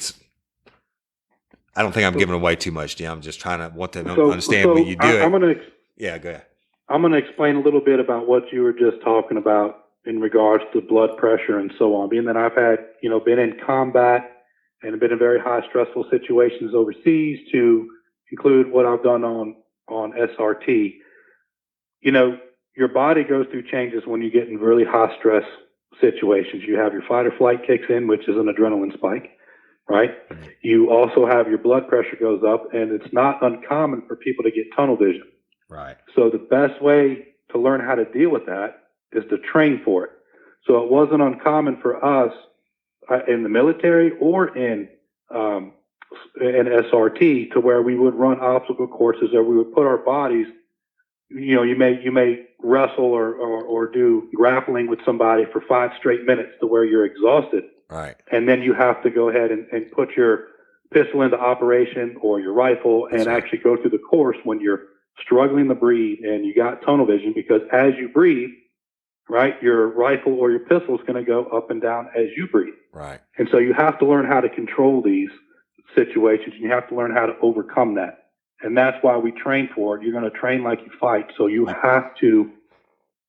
I don't think I'm giving away too much, Jim. I'm just trying to want them to understand when you do it. Go ahead. I'm going to explain a little bit about what you were just talking about in regards to blood pressure and so on. Being that I've had, been in combat and been in very high stressful situations overseas, to include what I've done on SRT. Your body goes through changes when you get in really high stress situations. You have your fight or flight kicks in, which is an adrenaline spike, right? You also have your blood pressure goes up, and it's not uncommon for people to get tunnel vision. Right. So the best way to learn how to deal with that is to train for it. So it wasn't uncommon for us in the military or in SRT to where we would run obstacle courses, or we would put our bodies, you may wrestle or do grappling with somebody for 5 straight minutes to where you're exhausted. Right. And then you have to go ahead and put your pistol into operation, or your rifle, and actually go through the course when you're struggling to breathe and you got tunnel vision, because as you breathe, right, your rifle or your pistol is going to go up and down as you breathe. Right. And so you have to learn how to control these situations, and you have to learn how to overcome that. And that's why we train for it. You're going to train like you fight. So you have to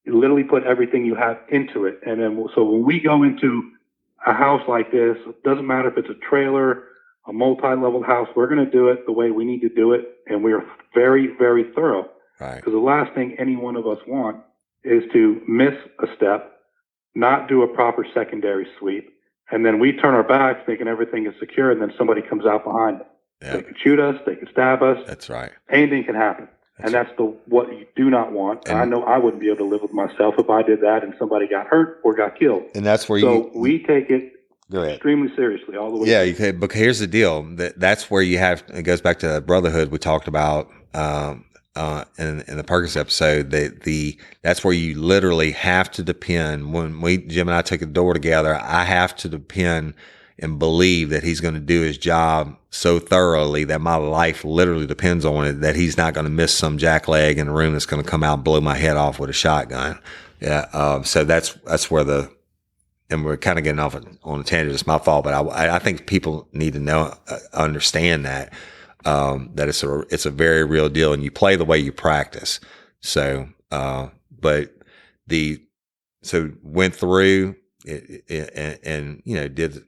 literally put everything you have into it. And then, so when we go into a house like this, it doesn't matter if it's a trailer, a multi-level house, we're going to do it the way we need to do it. And we are very, very thorough. Right. Because the last thing any one of us want is to miss a step, not do a proper secondary sweep, and then we turn our backs thinking everything is secure, and then somebody comes out behind it. Yep. They can shoot us, they can stab us. That's right. Anything can happen. That's what you do not want. And I know I wouldn't be able to live with myself if I did that and somebody got hurt or got killed. And that's where we take it extremely seriously all the way. Yeah, you could, but here's the deal. That's where you have, it goes back to brotherhood we talked about in the Perkins episode. That's where you literally have to depend. When Jim and I took the door together, I have to depend and believe that he's going to do his job so thoroughly that my life literally depends on it, that he's not going to miss some jackleg in the room that's going to come out and blow my head off with a shotgun. Yeah. So that's where and we're kind of getting off on a tangent. It's my fault, but I think people need to understand that it's a very real deal, and you play the way you practice. So, But so went through it, and did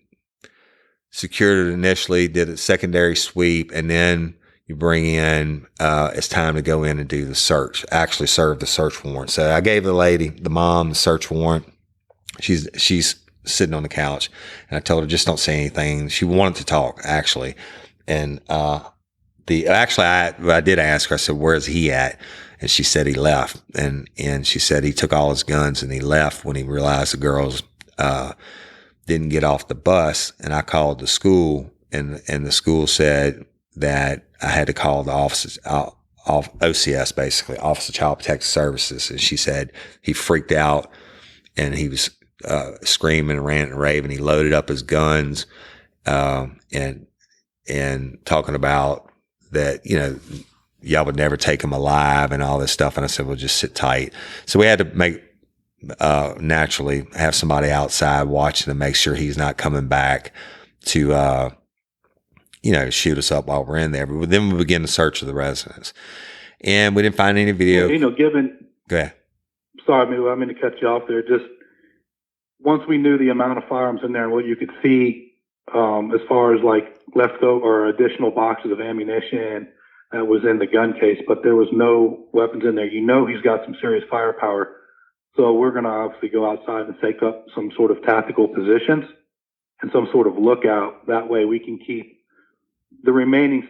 secured it initially, did a secondary sweep, and then you bring in, it's time to go in and do the search, actually serve the search warrant. So I gave the mom, the search warrant. She's sitting on the couch, and I told her, just don't say anything. She wanted to talk, actually. And, I did ask her, I said, where's he at? And she said he left. And she said he took all his guns and he left when he realized the girls, didn't get off the bus. And I called the school, and the school said that I had to call the offices, OCS, basically, Office of Child Protective Services. And she said he freaked out and he was, screaming and ranting and raving. He loaded up his guns, and talking about that, y'all would never take him alive and all this stuff. And I said, well, just sit tight. So we had to naturally have somebody outside watching to make sure he's not coming back to, shoot us up while we're in there. But then we began the search of the residence, and we didn't find any video. Go ahead. Sorry, I mean to cut you off there. Just once we knew the amount of firearms in there and what you could see, as far as like leftover or additional boxes of ammunition that was in the gun case, but there was no weapons in there. He's got some serious firepower. So we're going to obviously go outside and take up some sort of tactical positions and some sort of lookout. That way we can keep the remaining,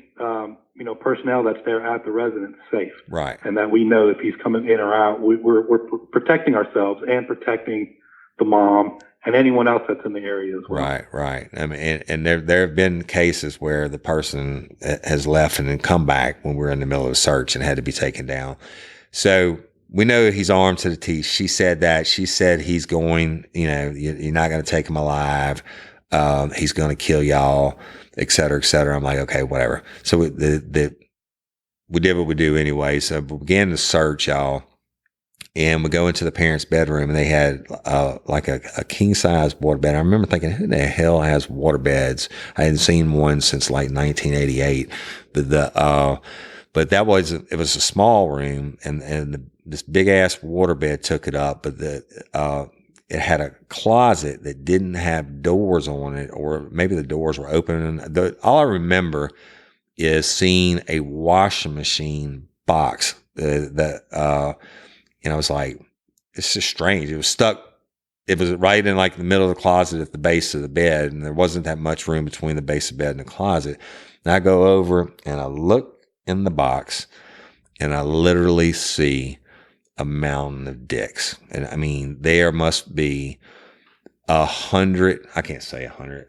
personnel that's there at the residence safe. Right. And that we know if he's coming in or out, we're protecting ourselves and protecting the mom and anyone else that's in the area as well. Right. I mean, and there have been cases where the person has left and then come back when we're in the middle of a search and had to be taken down. So we know he's armed to the teeth. She said that. She said he's going, you're not going to take him alive. He's going to kill y'all, et cetera, et cetera. I'm like, okay, whatever. So we did what we do anyway. So we began to search, y'all. And we go into the parents' bedroom, and they had like a king size waterbed. I remember thinking, who the hell has waterbeds? I hadn't seen one since like 1988. But it was a small room, and this big ass waterbed took it up. But it had a closet that didn't have doors on it, or maybe the doors were open. And all I remember is seeing a washing machine box and I was like, it's just strange. It was stuck. It was right in like the middle of the closet at the base of the bed. And there wasn't that much room between the base of the bed and the closet. And I go over and I look in the box, and I literally see a mountain of dicks. And I mean, there must be 100. I can't say 100.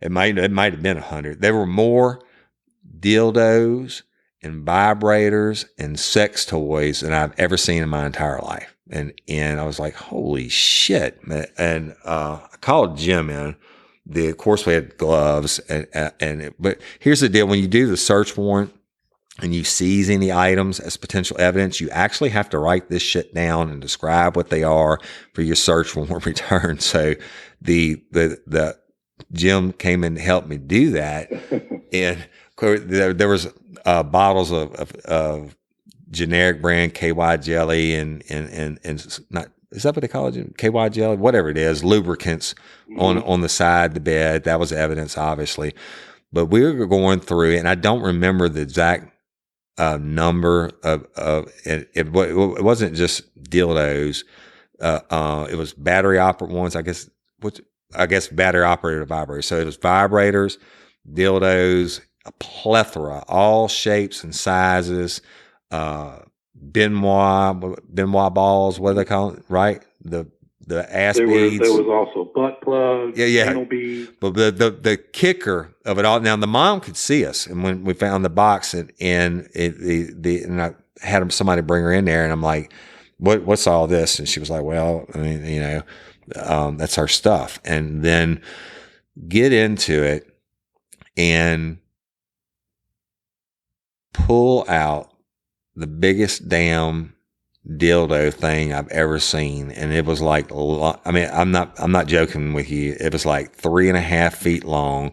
It might have been 100. There were more dildos and vibrators and sex toys than I've ever seen in my entire life. And I was like, holy shit. And I called Jim in. Of course we had gloves, but here's the deal. When you do the search warrant and you seize any items as potential evidence, you actually have to write this shit down and describe what they are for your search warrant return. So the Jim came in to help me do that. And there was bottles of generic brand KY jelly and not, is that what they call it? KY jelly, whatever it is, lubricants on the side of the bed. That was evidence, obviously. But we were going through, and I don't remember the exact number of it wasn't just dildos. It was battery operated ones, I guess battery operated vibrators. So it was vibrators, dildos, a plethora, all shapes and sizes, Benoit balls, what do they call it, right? The ass beads. There was also butt plugs, anal beads. But the kicker of it all, now the mom could see us, and when we found the box, and I had somebody bring her in there, and I'm like, what's all this? And she was like, well, I mean, that's our stuff. And then get into it and pull out the biggest damn dildo thing I've ever seen. And it was like, I mean, I'm not joking with you. It was like 3.5 feet long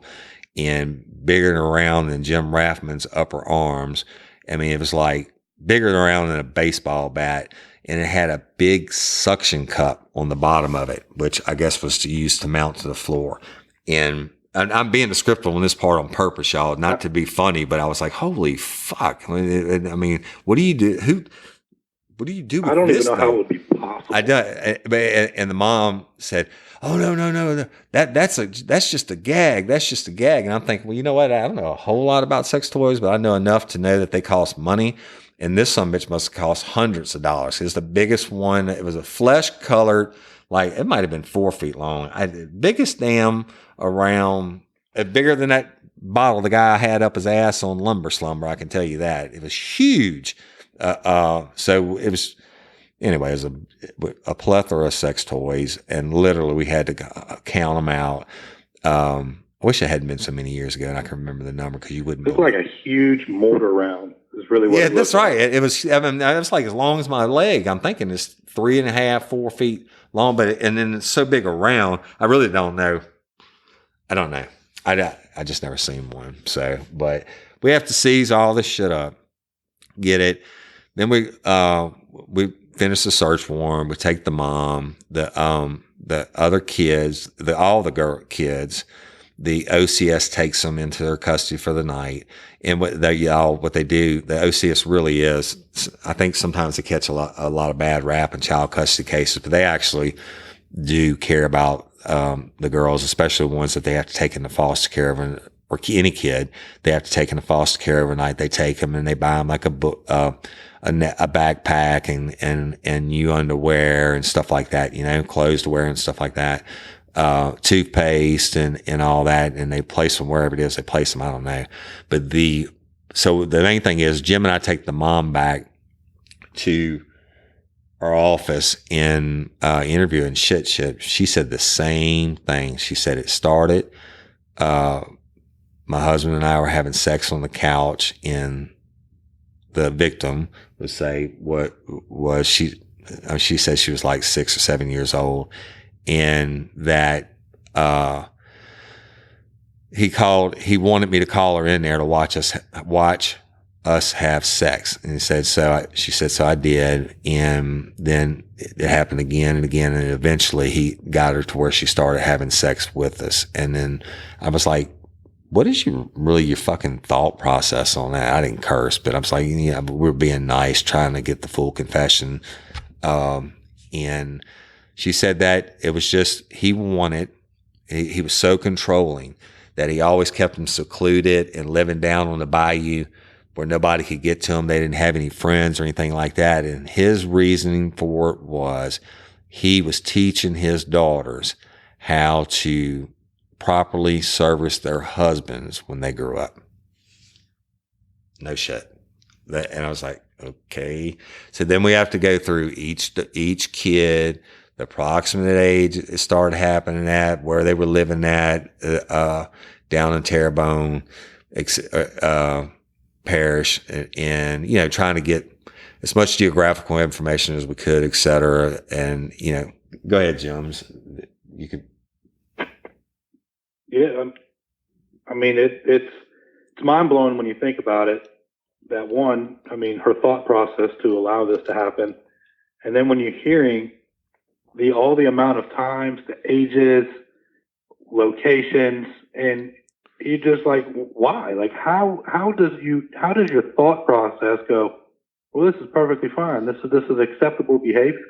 and bigger and around than Jim Rathmann's upper arms. I mean, it was like bigger around than a baseball bat, and it had a big suction cup on the bottom of it, which I guess was to use to mount to the floor. And I'm being descriptive on this part on purpose, y'all, not to be funny, but I was like, holy fuck. I mean, what do you do? What do you do with this? I don't even know how it would be possible. I do, and the mom said, "Oh no, that's just a gag. That's just a gag." And I'm thinking, well, you know what? I don't know a whole lot about sex toys, but I know enough to know that they cost money. And this sumbitch must have cost hundreds of dollars. It's the biggest one. It was a flesh colored, like it might have been 4 feet long. Biggest damn around, bigger than that bottle the guy had up his ass on Lumber Slumber. I can tell you that. It was huge. So it was, anyway, it was a plethora of sex toys, and literally we had to count them out. I wish it hadn't been so many years ago and I can remember the number, because you wouldn't. It was like a huge mortar round is really what it was. Yeah, that's right. It was, I mean, it was like as long as my leg. I'm thinking it's 3.5, 4 feet long, and then it's so big around. I really don't know. I don't know. I just never seen one. So, but we have to seize all this shit up, get it. Then we finish the search warrant. We take the mom, the other kids, all the girl kids. The OCS takes them into their custody for the night. And what they do, the OCS really is, I think sometimes they catch a lot of bad rap in child custody cases, but they actually do care about the girls, especially the ones that they have to take into foster care of, or any kid they have to take into foster care overnight. They take them and they buy them like a backpack and new underwear and stuff like that, clothes to wear and stuff like that. Toothpaste and all that, and they place them wherever it is they place them. I don't know. But so the main thing is Jim and I take the mom back to our office in interviewing shit. She said the same thing. She said it started. My husband and I were having sex on the couch, and the victim would say what was she said she was like 6 or 7 years old. And that, he wanted me to call her in there to watch us have sex. And she said, so I did. And then it happened again and again. And eventually he got her to where she started having sex with us. And then I was like, what is your fucking thought process on that? I didn't curse, but I was like, we're being nice, trying to get the full confession. And she said that it was just, he was so controlling that he always kept him secluded and living down on the bayou where nobody could get to him. They didn't have any friends or anything like that. And his reasoning for it was he was teaching his daughters how to properly service their husbands when they grew up. No shit. And I was like, okay. So then we have to go through each kid, the approximate age it started happening at, where they were living at, down in Terrebonne Parish, and trying to get as much geographical information as we could, et cetera. And go ahead, James. You could. Yeah, I mean it's mind blowing when you think about it. That one, I mean, her thought process to allow this to happen, and then when you're hearing all the amount of times, the ages, locations, and you're just like, why? Like, how does your thought process go, well, this is perfectly fine. This is acceptable behavior.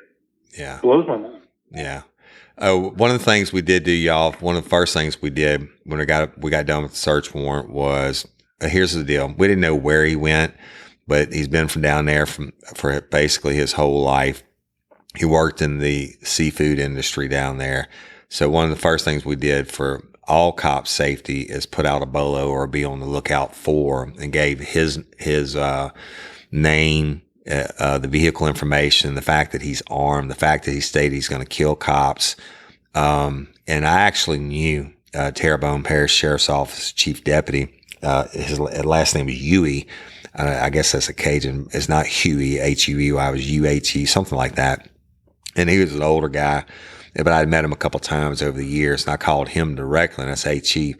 Yeah. It blows my mind. Yeah. Oh, one of the things we did do, y'all, one of the first things we did when we got done with the search warrant was, here's the deal. We didn't know where he went, but he's been from down there for basically his whole life. He worked in the seafood industry down there. So one of the first things we did for all cops' safety is put out a bolo or be on the lookout for, and gave his name, the vehicle information, the fact that he's armed, the fact that he stated he's going to kill cops. And I actually knew Terrebonne Parish Sheriff's Office Chief Deputy. His last name was Huey. I guess that's a Cajun. It's not Huey, Huey. It was UHE, something like that. And he was an older guy, but I'd met him a couple times over the years, and I called him directly, and I said, hey, Chief,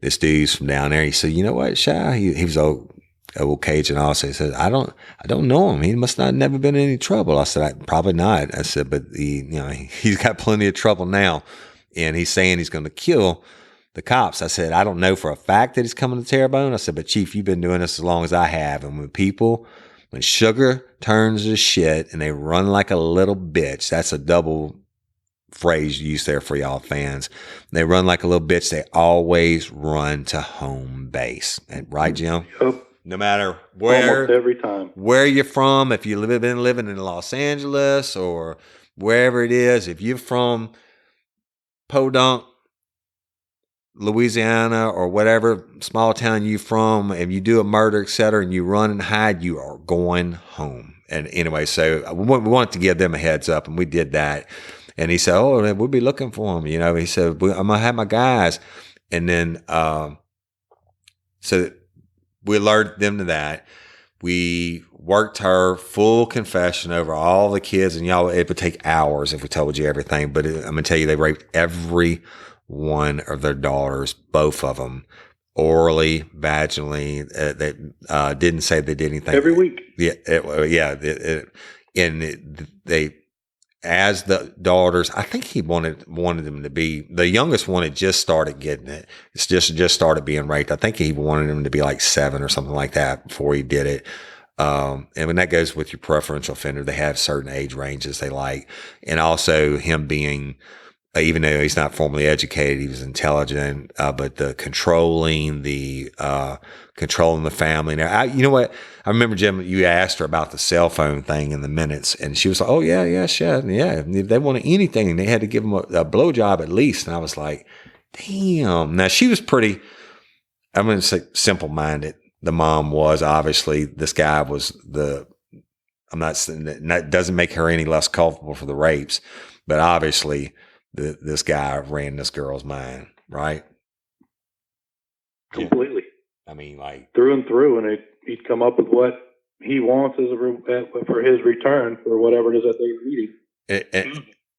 this dude's from down there. He said, you know what, Shy? He was old, old Cajun also. He said, I don't know him. He must not never been in any trouble. I said, probably not. I said, but he's got plenty of trouble now. And he's saying he's going to kill the cops. I said, I don't know for a fact that he's coming to Terrebonne. I said, but Chief, you've been doing this as long as I have. And when sugar turns to shit and they run like a little bitch, that's a double phrase used there for y'all fans. They run like a little bitch. They always run to home base. Right, Jim? Yep. No matter where, almost every time, where you're from, if you've been living in Los Angeles or wherever it is, if you're from Podunk, Louisiana, or whatever small town you're from, if you do a murder, etc., and you run and hide, you are going home. And anyway, so we wanted to give them a heads up, and we did that. And he said, "Oh, we'll be looking for him." He said, "I'm gonna have my guys," and then so we alerted them to that. We worked her full confession over all the kids, and y'all, it would take hours if we told you everything. But I'm gonna tell you, they raped every one of their daughters, both of them, orally, vaginally. They didn't say they did anything every week. They, as the daughters, I think he wanted them to be, the youngest one had just started getting it. It's just started being raped. I think he wanted them to be like 7 or something like that before he did it. And when that goes with your preferential offender, they have certain age ranges they like. And also him being, even though he's not formally educated, he was intelligent, but the controlling the family. Now, you know what? I remember, Jim, you asked her about the cell phone thing in the minutes, and she was like, "Oh yeah, sure, yeah." If they wanted anything, they had to give them a blowjob at least. And I was like, "Damn!" Now she was pretty, I'm going to say, simple-minded. The mom was, obviously. This guy was I'm not saying that doesn't make her any less culpable for the rapes, but obviously this guy ran this girl's mind, right? Completely. I mean, like through and through, and he'd come up with what he wants for his return for whatever it is that they're eating.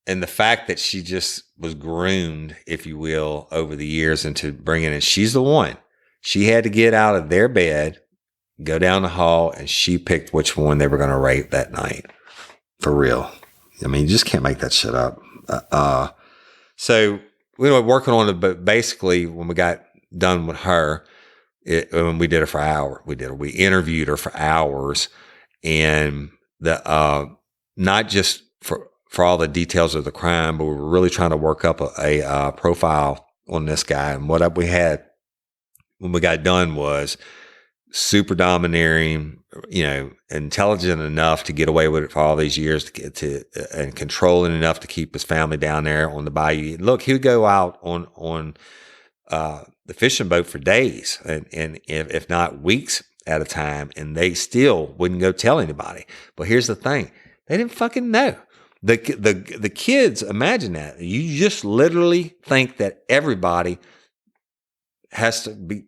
And the fact that she just was groomed, if you will, over the years into bringing in, she's the one. She had to get out of their bed, go down the hall, and she picked which one they were going to rape that night. For real. I mean, you just can't make that shit up. So we were working on it, but basically when we got done with her, when we did it for hours, we interviewed her for hours, and not just for all the details of the crime, but we were really trying to work up a profile on this guy. And what we had when we got done was super domineering, intelligent enough to get away with it for all these years, and controlling enough to keep his family down there on the bayou. Look, he would go out on the fishing boat for days, and if not weeks at a time, and they still wouldn't go tell anybody. But here's the thing: they didn't fucking know. The kids, imagine that. You just literally think that everybody has to be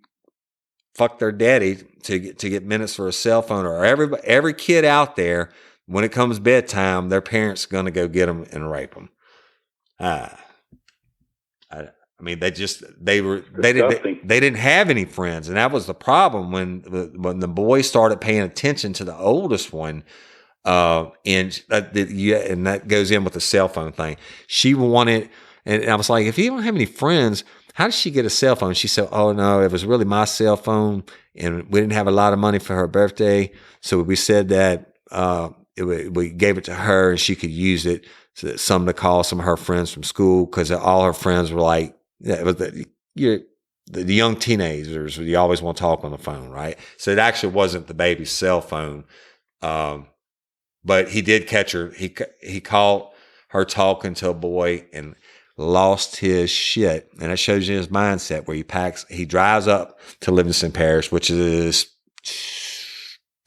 fuck their daddy to get minutes for a cell phone, or every kid out there, when it comes bedtime, their parents are going to go get them and rape them. I mean, they didn't have any friends, and that was the problem when the boys started paying attention to the oldest one. And that goes in with the cell phone thing. She wanted, and I was like, if you don't have any friends, how did she get a cell phone? She said, "Oh no, it was really my cell phone, and we didn't have a lot of money for her birthday, so we said that we gave it to her, and she could use it to call some of her friends from school, because all her friends were like, it was the young teenagers. You always want to talk on the phone, right? So it actually wasn't the baby's cell phone, but he did catch her. He caught her talking to a boy and lost his shit. And that shows you his mindset, where he drives up to Livingston Parish, which is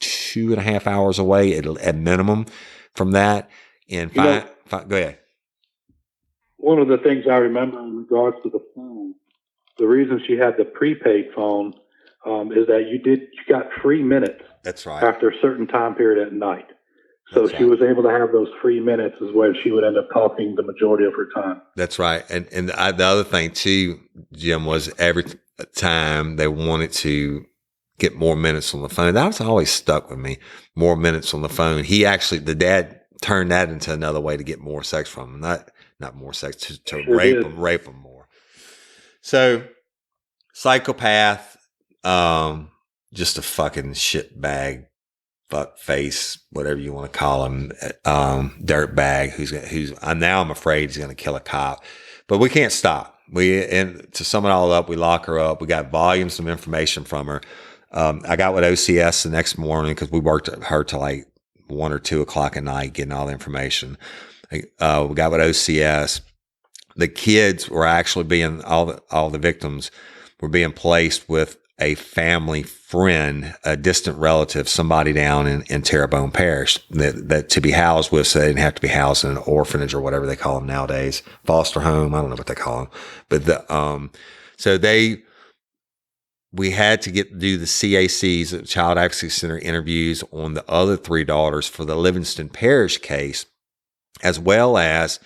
2.5 hours away at minimum from that. And go ahead. One of the things I remember in regards to the phone, the reason she had the prepaid phone is that you got 3 minutes. That's right. After a certain time period at night. So she was able to have those 3 minutes is where she would end up talking the majority of her time. That's right. And the other thing too, Jim, was every time they wanted to get more minutes on the phone. That was always stuck with me. More minutes on the phone. The dad turned that into another way to get more sex from him. Not more sex, to rape him more. So, psychopath, just a fucking shitbag, fuck face, whatever you want to call him, dirt bag. I'm afraid he's going to kill a cop, but we can't stop. And to sum it all up, we lock her up. We got volumes of information from her. I got with OCS the next morning because we worked her till like 1 or 2 o'clock at night getting all the information. We got with OCS. The kids were actually all the victims were being placed with a family friend, a distant relative, somebody down in Terrebonne Parish that to be housed with, so they didn't have to be housed in an orphanage or whatever they call them nowadays, foster home. I don't know what they call them, but we had to do the CACs, the Child Advocacy Center interviews on the other 3 daughters for the Livingston Parish case, as well as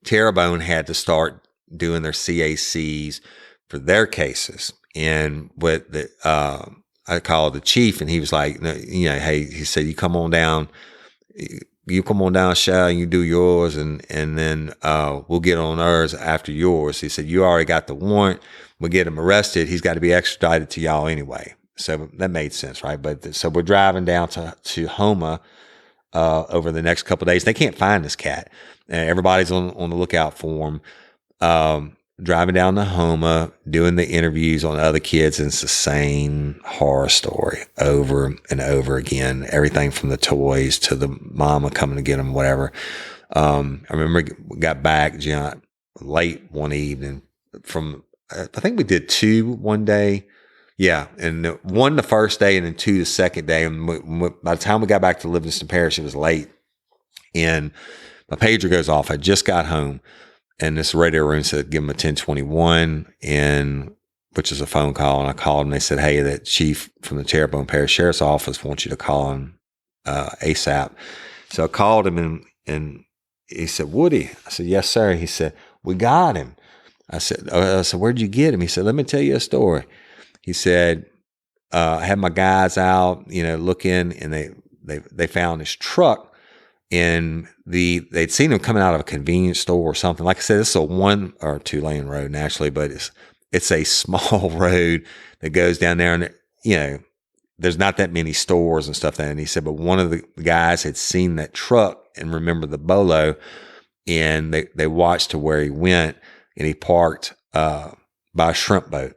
Terrebonne had to start doing their CACs for their cases. And what I called the chief, and he was like, no, hey, he said, you come on down, Shell, and you do yours, and then we'll get on ours after yours. He said, you already got the warrant. We'll get him arrested. He's got to be extradited to y'all anyway. So that made sense, right? But so we're driving down to Houma over the next couple of days. They can't find this cat. Everybody's on the lookout for him. Driving down to Houma, doing the interviews on other kids, and it's the same horror story over and over again. Everything from the toys to the mama coming to get them, whatever. I remember we got back late one evening I think we did 2 one day. Yeah. And 1 the first day and then 2 the second day. And by the time we got back to Livingston Parish, it was late. And my pager goes off. I just got home. And this radio room said, give him a 1021, which is a phone call. And I called and they said, hey, that chief from the Terrebonne Parish Sheriff's Office wants you to call him ASAP. So I called him and he said, Woody. I said, yes, sir. He said, we got him. I said, where'd you get him? He said, let me tell you a story. He said, I had my guys out, looking, and they found his truck, and they'd seen him coming out of a convenience store or something. Like I said, this is a 1 or 2 lane road naturally, but it's a small road that goes down there, and there's not that many stores and stuff there. And he said, but one of the guys had seen that truck and remembered the bolo, and they watched to where he went, and he parked by a shrimp boat.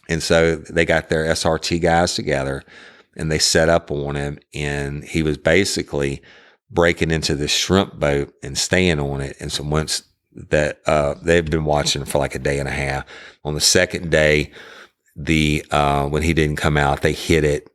And so they got their SRT guys together and they set up on him, and he was basically breaking into this shrimp boat and staying on it. And so once that, they've been watching for like a day and a half. On the second day, when he didn't come out, they hit it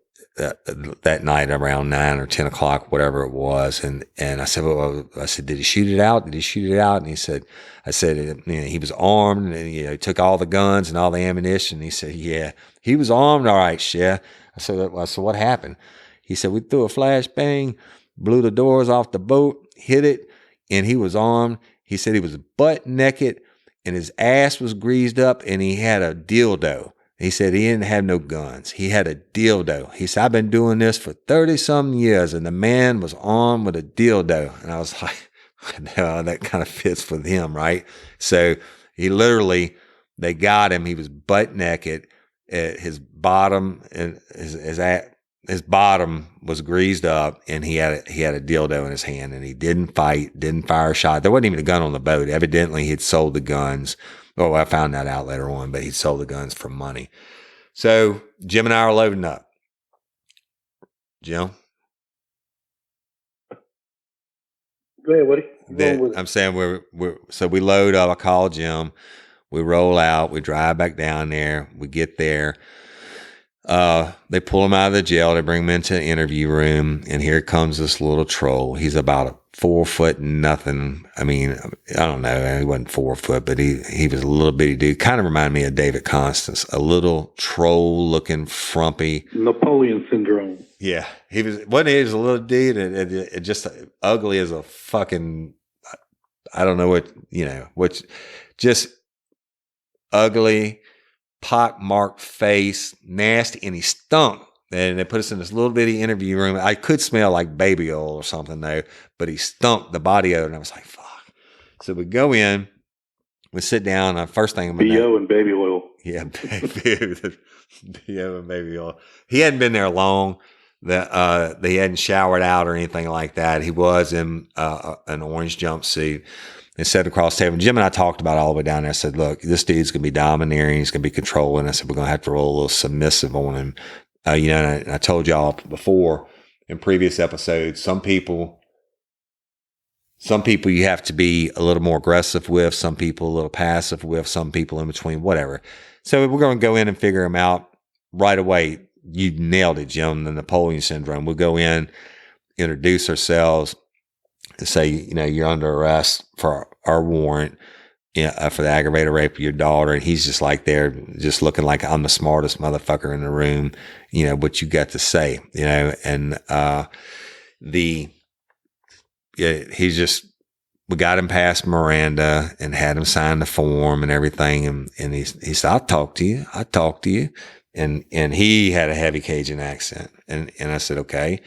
that night around 9 or 10 o'clock, whatever it was. And I said, did he shoot it out? Did he shoot it out? And I said, he was armed, and he took all the guns and all the ammunition. He said, yeah, he was armed. All right, Chef. I said, what happened? He said, we threw a flashbang, blew the doors off the boat, hit it, and he was armed. He said he was butt naked and his ass was greased up, and he had a dildo. He said he didn't have no guns. He had a dildo. He said, I've been doing this for 30-something years, and the man was armed with a dildo. And I was like, no, that kind of fits with him, right? So they got him. He was butt naked. His bottom and his bottom was greased up, and he had a dildo in his hand, and he didn't fight, didn't fire a shot. There wasn't even a gun on the boat. Evidently, he'd sold the guns. Oh, I found that out later on, but he sold the guns for money. So Jim and I are loading up. Jim? Go ahead, Woody. I'm saying so we load up. I call Jim. We roll out. We drive back down there. We get there. They pull him out of the jail. They bring him into the interview room, and here comes this little troll. He's about a 4 foot nothing. I mean, I don't know. He wasn't 4 foot, but he was a little bitty dude. Kind of reminded me of David Constance, a little troll looking frumpy. Napoleon syndrome. Yeah, he was a little dude, and just ugly as a fucking, I don't know what, just ugly, pock-marked face, nasty, and he stunk And they put us in this little bitty interview room. I could smell like baby oil or something though, but he stunk the body odor. And I was like, fuck. So we go in, we sit down. And the first thing I'm going to BO and baby oil. Yeah, BO and baby oil. He hadn't been there long. That he hadn't showered out or anything like that. He was in an orange jumpsuit and sat across the table. Jim and I talked about it all the way down there. I said, look, this dude's going to be domineering. He's going to be controlling. I said, we're going to have to roll a little submissive on him. And I told y'all before in previous episodes, some people you have to be a little more aggressive with, some people a little passive with, some people in between, whatever. So we're going to go in and figure them out right away. You nailed it, Jim, the Napoleon syndrome. We'll go in, introduce ourselves, and say, you're under arrest for our warrant for the aggravated rape of your daughter. And he's just like there, just looking like I'm the smartest motherfucker in the room, what you got to say, and we got him past Miranda and had him sign the form and everything. And he said, I'll talk to you. And he had a heavy Cajun accent. And I said, okay,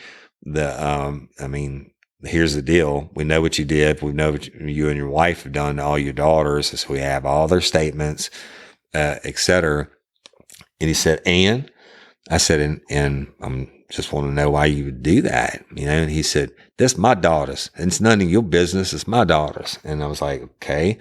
here's the deal. We know what you did. We know what you and your wife have done to all your daughters. So we have all their statements, et cetera. And he said, and I said, and I'm just want to know why you would do that. And he said, that's my daughters. And it's none of your business. It's my daughters. And I was like, okay.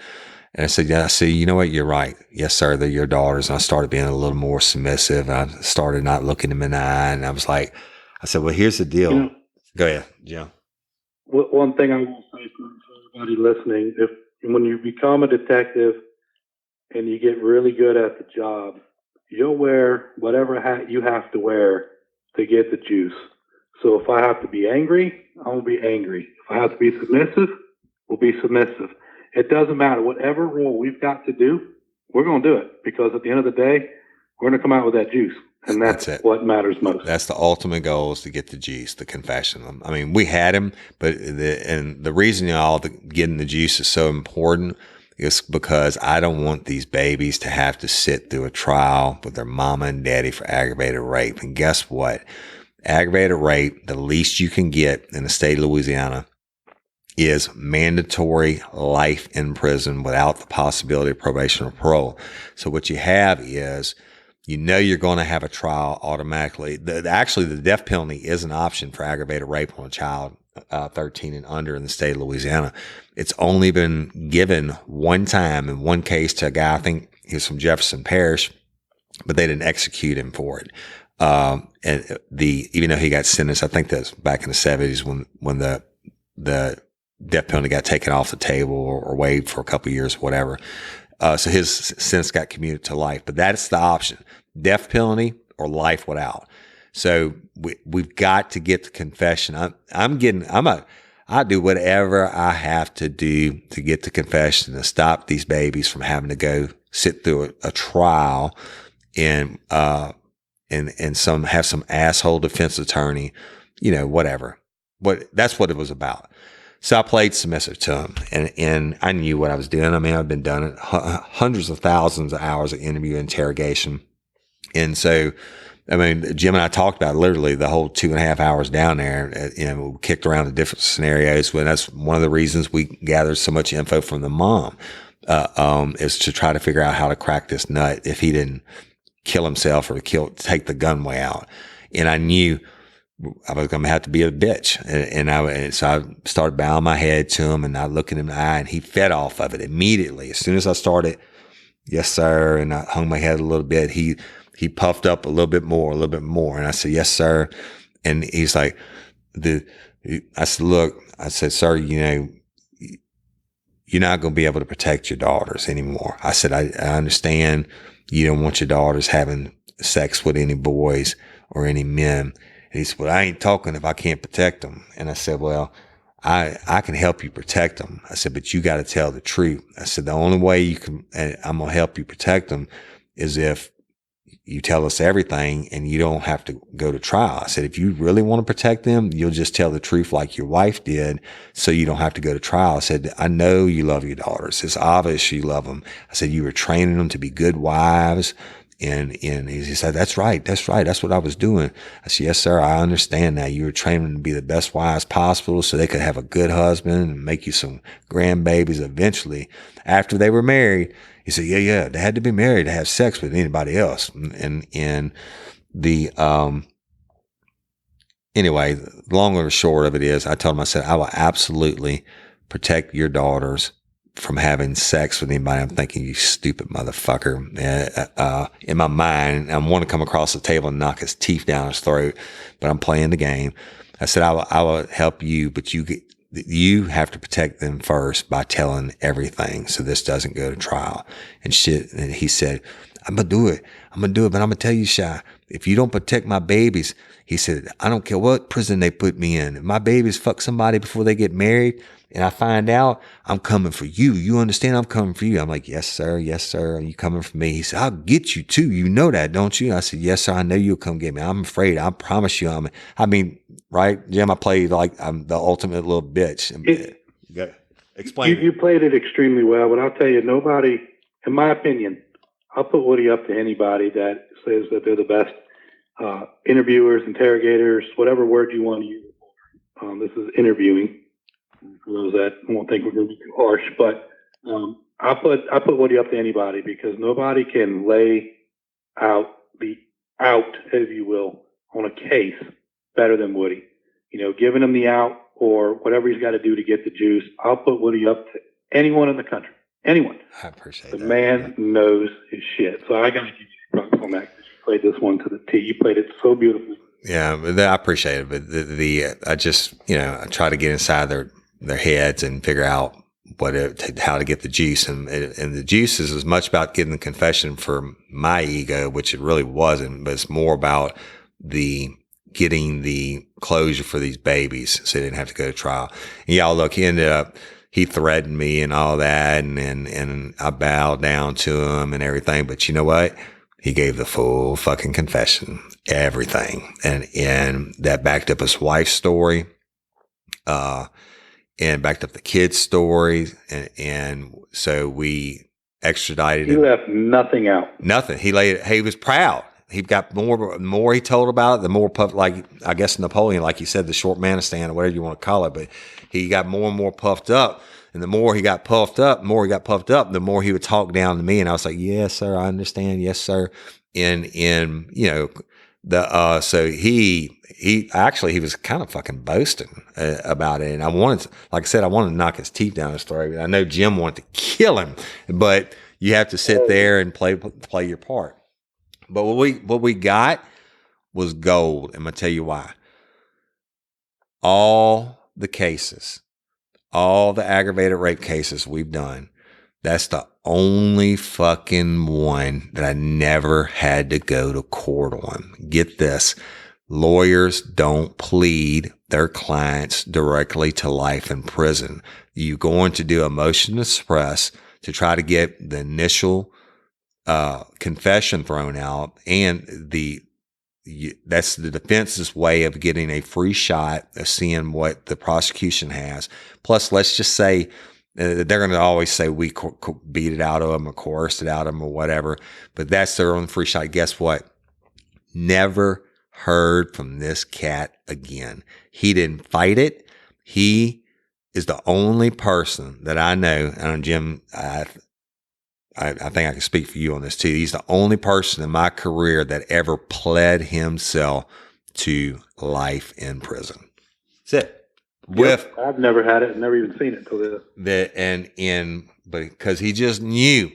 And I said, yeah, I see, you know what? You're right. Yes, sir. They're your daughters. And I started being a little more submissive. I started not looking them in the eye. And I was like, I said, well, here's the deal. Go ahead, Jim. One thing I will say for everybody listening, when you become a detective and you get really good at the job, you'll wear whatever hat you have to wear to get the juice. So if I have to be angry, I'm going to be angry. If I have to be submissive, we'll be submissive. It doesn't matter. Whatever role we've got to do, we're going to do it, because at the end of the day, we're going to come out with that juice. And that's what matters most. That's the ultimate goal, is to get the juice, the confession. I mean, we had him, but the reason getting the juice is so important is because I don't want these babies to have to sit through a trial with their mama and daddy for aggravated rape. And guess what? Aggravated rape, the least you can get in the state of Louisiana, is mandatory life in prison without the possibility of probation or parole. So what you have is, you're going to have a trial automatically. Actually, the death penalty is an option for aggravated rape on a child 13 and under in the state of Louisiana. It's only been given one time in one case to a guy, I think he was from Livingston Parish, but they didn't execute him for it. And even though he got sentenced, I think that's back in the 70s when the death penalty got taken off the table or waived for a couple of years, whatever. So his sentence got commuted to life, but that's the option: death penalty or life without. So we've got to get the confession. I do whatever I have to do to get the confession, to stop these babies from having to go sit through a trial and have some asshole defense attorney, whatever. That's what it was about. So I played submissive to him, and I knew what I was doing. I mean, I've been done it hundreds of thousands of hours of interview interrogation. And so, I mean, Jim and I talked about literally the whole 2.5 hours down there. We kicked around the different scenarios. When that's one of the reasons we gathered so much info from the mom, is to try to figure out how to crack this nut if he didn't kill himself or take the gunway out. And I knew I was going to have to be a bitch. And so I started bowing my head to him and I looked him in the eye, and he fed off of it immediately. As soon as I started, yes, sir, and I hung my head a little bit, he puffed up a little bit more. And I said, yes, sir. And he's like, I said, look, I said, sir, you're not going to be able to protect your daughters anymore. I said, I understand you don't want your daughters having sex with any boys or any men. And he said, well, I ain't talking if I can't protect them. And I said, well, I can help you protect them. I said, but you got to tell the truth. I said, the only way you can, I'm going to help you protect them is if you tell us everything and you don't have to go to trial. I said, if you really want to protect them, you'll just tell the truth like your wife did, so you don't have to go to trial. I said, I know you love your daughters. It's obvious you love them. I said, you were training them to be good wives And he said, that's right. That's what I was doing. I said, yes, sir. I understand that. You were training them to be the best wives possible so they could have a good husband and make you some grandbabies eventually after they were married. He said, yeah. They had to be married to have sex with anybody else. And the, anyway, the long or short of it is I told him, I said, I will absolutely protect your daughters from having sex with anybody. I'm thinking, you stupid motherfucker. In my mind, I want to come across the table and knock his teeth down his throat, but I'm playing the game. I said, I will help you, but you have to protect them first by telling everything so this doesn't go to trial and shit. And he said, I'm going to do it, but I'm going to tell you, Shy, if you don't protect my babies, he said, I don't care what prison they put me in. If my babies fuck somebody before they get married and I find out, I'm coming for you. You understand? I'm coming for you. I'm like, yes, sir. Yes, sir. Are you coming for me? He said, I'll get you too. You know that, don't you? I said, yes, sir. I know you'll come get me. I'm afraid. I promise you. I mean, right, Jim, I played like I'm the ultimate little bitch. Explain. You played it extremely well, but I'll tell you, nobody, in my opinion, I'll put Woody up to anybody that says that they're the best interviewers, interrogators, whatever word you want to use. This is interviewing. For those that won't think we're going to be too harsh, but I put Woody up to anybody because nobody can lay out the out, if you will, on a case better than Woody. You know, giving him the out or whatever he's got to do to get the juice. I'll put Woody up to anyone in the country. Anyone. I appreciate the that. The man knows his shit. So I got to give you props on that. You played this one to the T. You played it so beautifully. Yeah, I appreciate it. But I just, I try to get inside their heads and figure out how to get the juice. And the juice is as much about getting the confession for my ego, which it really wasn't, but it's more about getting the closure for these babies so they didn't have to go to trial. And y'all look, he threatened me and all that. And I bowed down to him and everything. But you know what? He gave the full fucking confession, everything. And that backed up his wife's story. And backed up the kid's story. And so we extradited him. He left nothing out. Nothing. He was proud. He got more he told about it, the more puffed, like, I guess Napoleon, like you said, the short manistan or whatever you want to call it. But he got more and more puffed up. And the more he got puffed up, the more he would talk down to me. And I was like, yes, sir, I understand. Yes, sir. So he was kind of fucking boasting about it. And I wanted to knock his teeth down his throat. I know Jim wanted to kill him, but you have to sit there and play your part. But what we got was gold. And I'm going to tell you why. All the cases, all the aggravated rape cases we've done, that's the only fucking one that I never had to go to court on. Get this. Lawyers don't plead their clients directly to life in prison. You're going to do a motion to suppress to try to get the initial confession thrown out, and that's the defense's way of getting a free shot of seeing what the prosecution has. Plus, let's just say they're going to always say we beat it out of them or coerced it out of them or whatever, but that's their own free shot. Guess what? Never heard from this cat again. He didn't fight it. He is the only person that I know, and Jim, I think I can speak for you on this too. He's the only person in my career that ever pled himself to life in prison. That's it. I've never had it, never even seen it until this. But because he just knew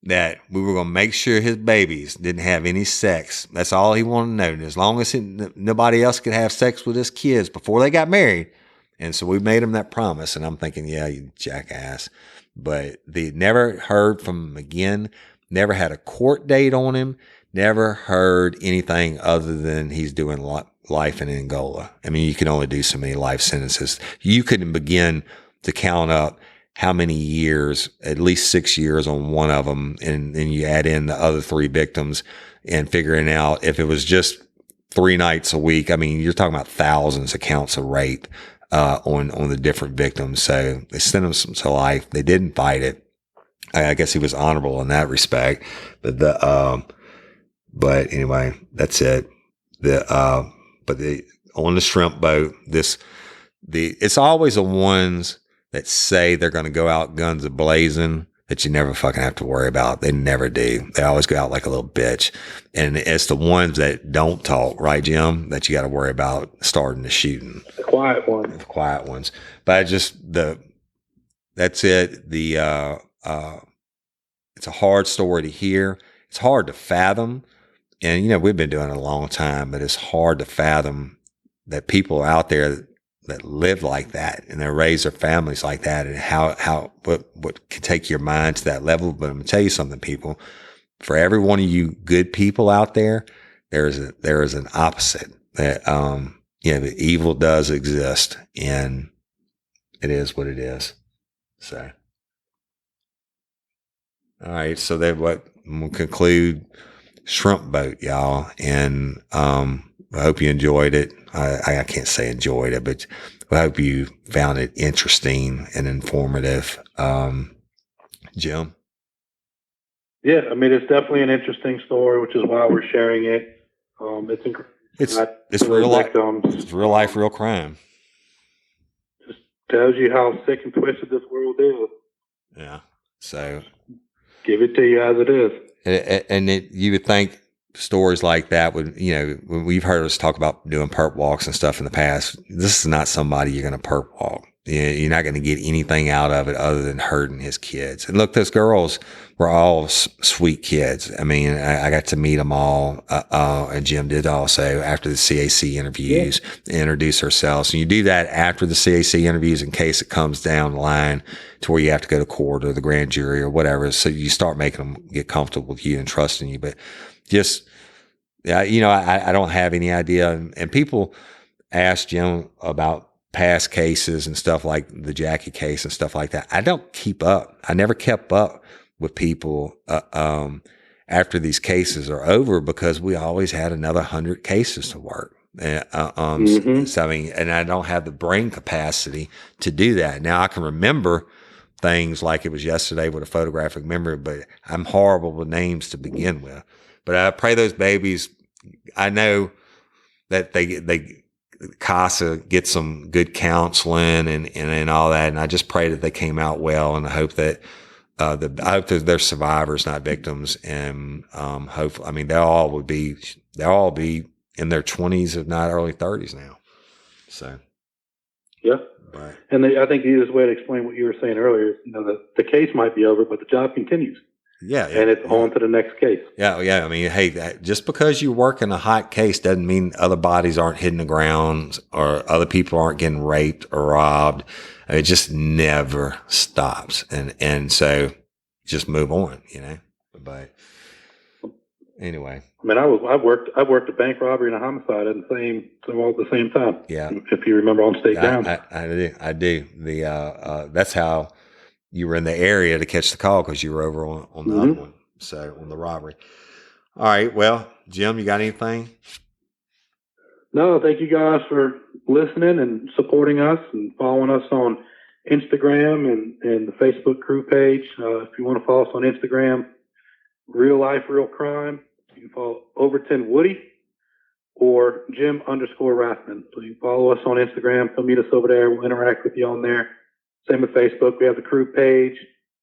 that we were going to make sure his babies didn't have any sex. That's all he wanted to know. And as long as nobody else could have sex with his kids before they got married. And so we made him that promise. And I'm thinking, yeah, you jackass. But they never heard from him again, never had a court date on him, never heard anything other than he's doing life in Angola. I mean, you can only do so many life sentences. You couldn't begin to count up how many years, at least 6 years on one of them, and then you add in the other 3 victims and figuring out if it was just 3 nights a week. I mean, you're talking about thousands of counts of rape on the different victims. So they sent him to life. They didn't fight it. I guess he was honorable in that respect. But But anyway, that's it. On the shrimp boat, it's always the ones that say they're going to go out guns a-blazing that you never fucking have to worry about. They never do. They always go out like a little bitch. And it's the ones that don't talk, right, Jim, that you got to worry about starting the shooting. The quiet ones. The quiet ones. But that's it. It's a hard story to hear. It's hard to fathom. And, we've been doing it a long time, but it's hard to fathom that people are out there that live like that and they raise their families like that, and what can take your mind to that level. But I'm gonna tell you something, people. For every one of you good people out there, there is an opposite. That the evil does exist, and it is what it is. So, all right. So we'll conclude Shrimp Boat, y'all, and I hope you enjoyed it. I can't say enjoyed it, but I hope you found it interesting and informative. Jim? Yeah, I mean, it's definitely an interesting story, which is why we're sharing it. It's real life. It's real life, real crime. Just tells you how sick and twisted this world is. Yeah. So give it to you as it is. And you would think stories like that would, when we've heard us talk about doing perp walks and stuff in the past, this is not somebody you're going to perp walk. You're not going to get anything out of it other than hurting his kids. And look, those girls were all sweet kids. I mean, I got to meet them all. And Jim did also after the CAC interviews, introduce ourselves. And you do that after the CAC interviews in case it comes down the line to where you have to go to court or the grand jury or whatever. So you start making them get comfortable with you and trusting you. But just, I don't have any idea. And people ask Jim about past cases and stuff like the Jackie case and stuff like that. I don't keep up. I never kept up with people after these cases are over because we always had another 100 cases to work. So, I mean, and I don't have the brain capacity to do that. Now I can remember things like it was yesterday with a photographic memory, but I'm horrible with names to begin with. But I pray those babies, I know that they CASA get some good counseling and all that. And I just pray that they came out well. And I hope that, they're survivors, not victims. And, hopefully, I mean, they'll all be in their 20s, if not early 30s now. So. Yeah. Right. And I think the easiest way to explain what you were saying earlier is, the case might be over, but the job continues. Yeah. And it's on to the next case. Yeah. Yeah. I mean, hey, just because you work in a hot case doesn't mean other bodies aren't hitting the ground or other people aren't getting raped or robbed. It just never stops. And so just move on, but anyway. I mean, I've worked a bank robbery and a homicide at the same time. Yeah. If you remember on state ground. I do. That's how you were in the area to catch the call because you were over on the other one. So on the robbery. All right. Well, Jim, you got anything? No, thank you guys for listening and supporting us and following us on Instagram and the Facebook crew page. If you want to follow us on Instagram, Real Life, Real Crime, you can follow Overton Woody or Jim_Rathmann. So you can follow us on Instagram. Come meet us over there. We'll interact with you on there. Same with Facebook. We have the crew page.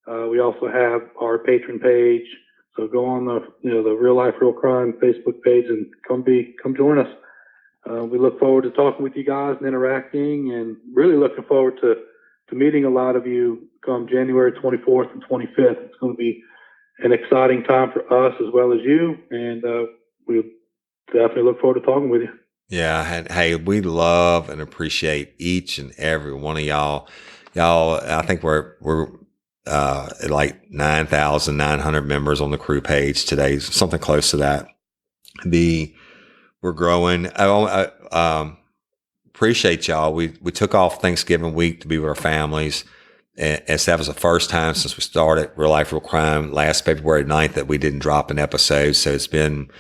We also have our patron page. So go on the Real Life, Real Crime Facebook page and come join us. We look forward to talking with you guys and interacting, and really looking forward to meeting a lot of you come January 24th and 25th. It's going to be an exciting time for us as well as you, and we definitely look forward to talking with you. Yeah, and hey, we love and appreciate each and every one of y'all. Y'all, I think we're at like 9,900 members on the crew page today, something close to that. We're growing. Appreciate y'all. We took off Thanksgiving week to be with our families. And that was the first time since we started Real Life, Real Crime last February 9th that we didn't drop an episode. So it's been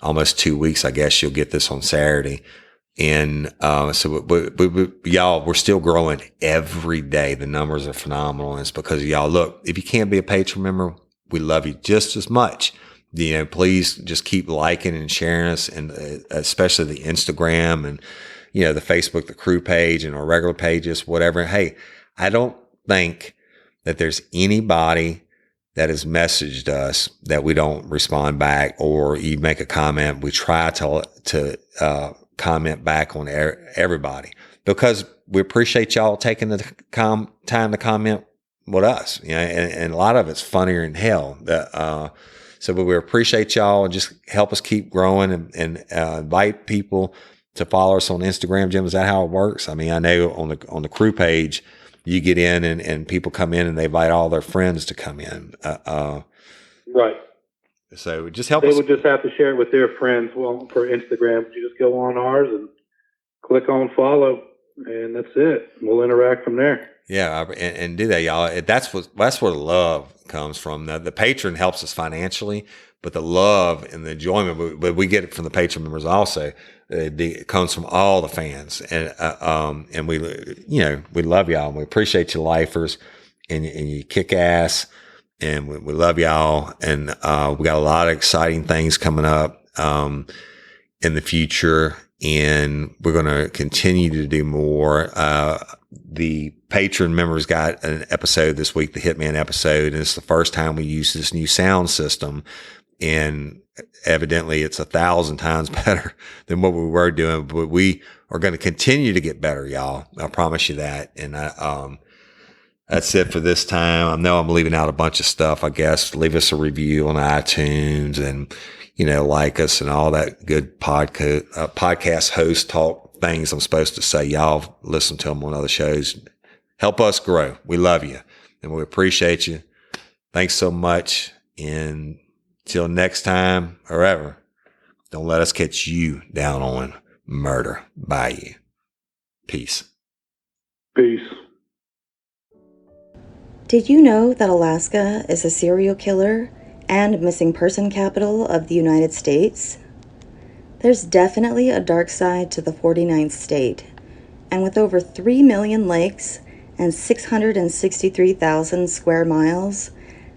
almost 2 weeks. I guess you'll get this on Saturday. And so y'all, we're still growing every day. The numbers are phenomenal. And it's because of y'all. Look, if you can't be a patron member, we love you just as much. please just keep liking and sharing us, and especially the Instagram and, the Facebook, the crew page, and our regular pages, whatever. Hey, I don't think that there's anybody that has messaged us that we don't respond back, or you make a comment. We try to comment back on everybody, because we appreciate y'all taking the time to comment with us, and a lot of it's funnier than hell. So we appreciate y'all, and just help us keep growing, and invite people to follow us on Instagram. Jim, is that how it works? I mean, I know on the crew page, you get in and people come in and they invite all their friends to come in. Right. So just help they us. They would just have to share it with their friends. Well, for Instagram, you just go on ours and click on follow, and that's it. We'll interact from there. Yeah, and do that, y'all. That's where the love comes from. The patron helps us financially, but the love and the enjoyment, but we get it from the patron members also. It comes from all the fans, and we love y'all, and we appreciate you, lifers, and you kick ass, and we love y'all, and we got a lot of exciting things coming up in the future, and we're going to continue to do more. The patron members got an episode this week, the Hitman episode, and it's the first time we use this new sound system, and evidently it's 1,000 times better than what we were doing, but we are going to continue to get better, y'all. I promise you that. And that's it for this time. I know I'm leaving out a bunch of stuff, I guess. Leave us a review on iTunes, and, like us, and all that good podcast host talk things I'm supposed to say. Y'all listen to them on other shows. Help us grow. We love you, and we appreciate you. Thanks so much. And till next time, or ever, don't let us catch you down on murder by you. Peace. Peace. Did you know that Alaska is a serial killer and missing person capital of the United States? There's definitely a dark side to the 49th state, and with over 3 million lakes and 663,000 square miles,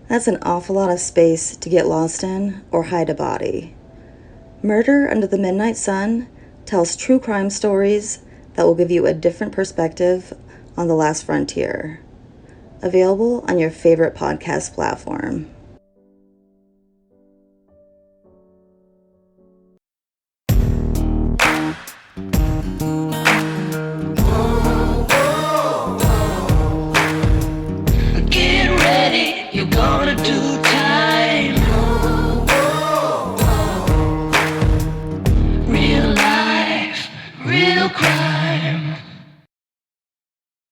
that's an awful lot of space to get lost in or hide a body. Murder Under the Midnight Sun tells true crime stories that will give you a different perspective on the last frontier. Available on your favorite podcast platform. Get ready, you're gonna do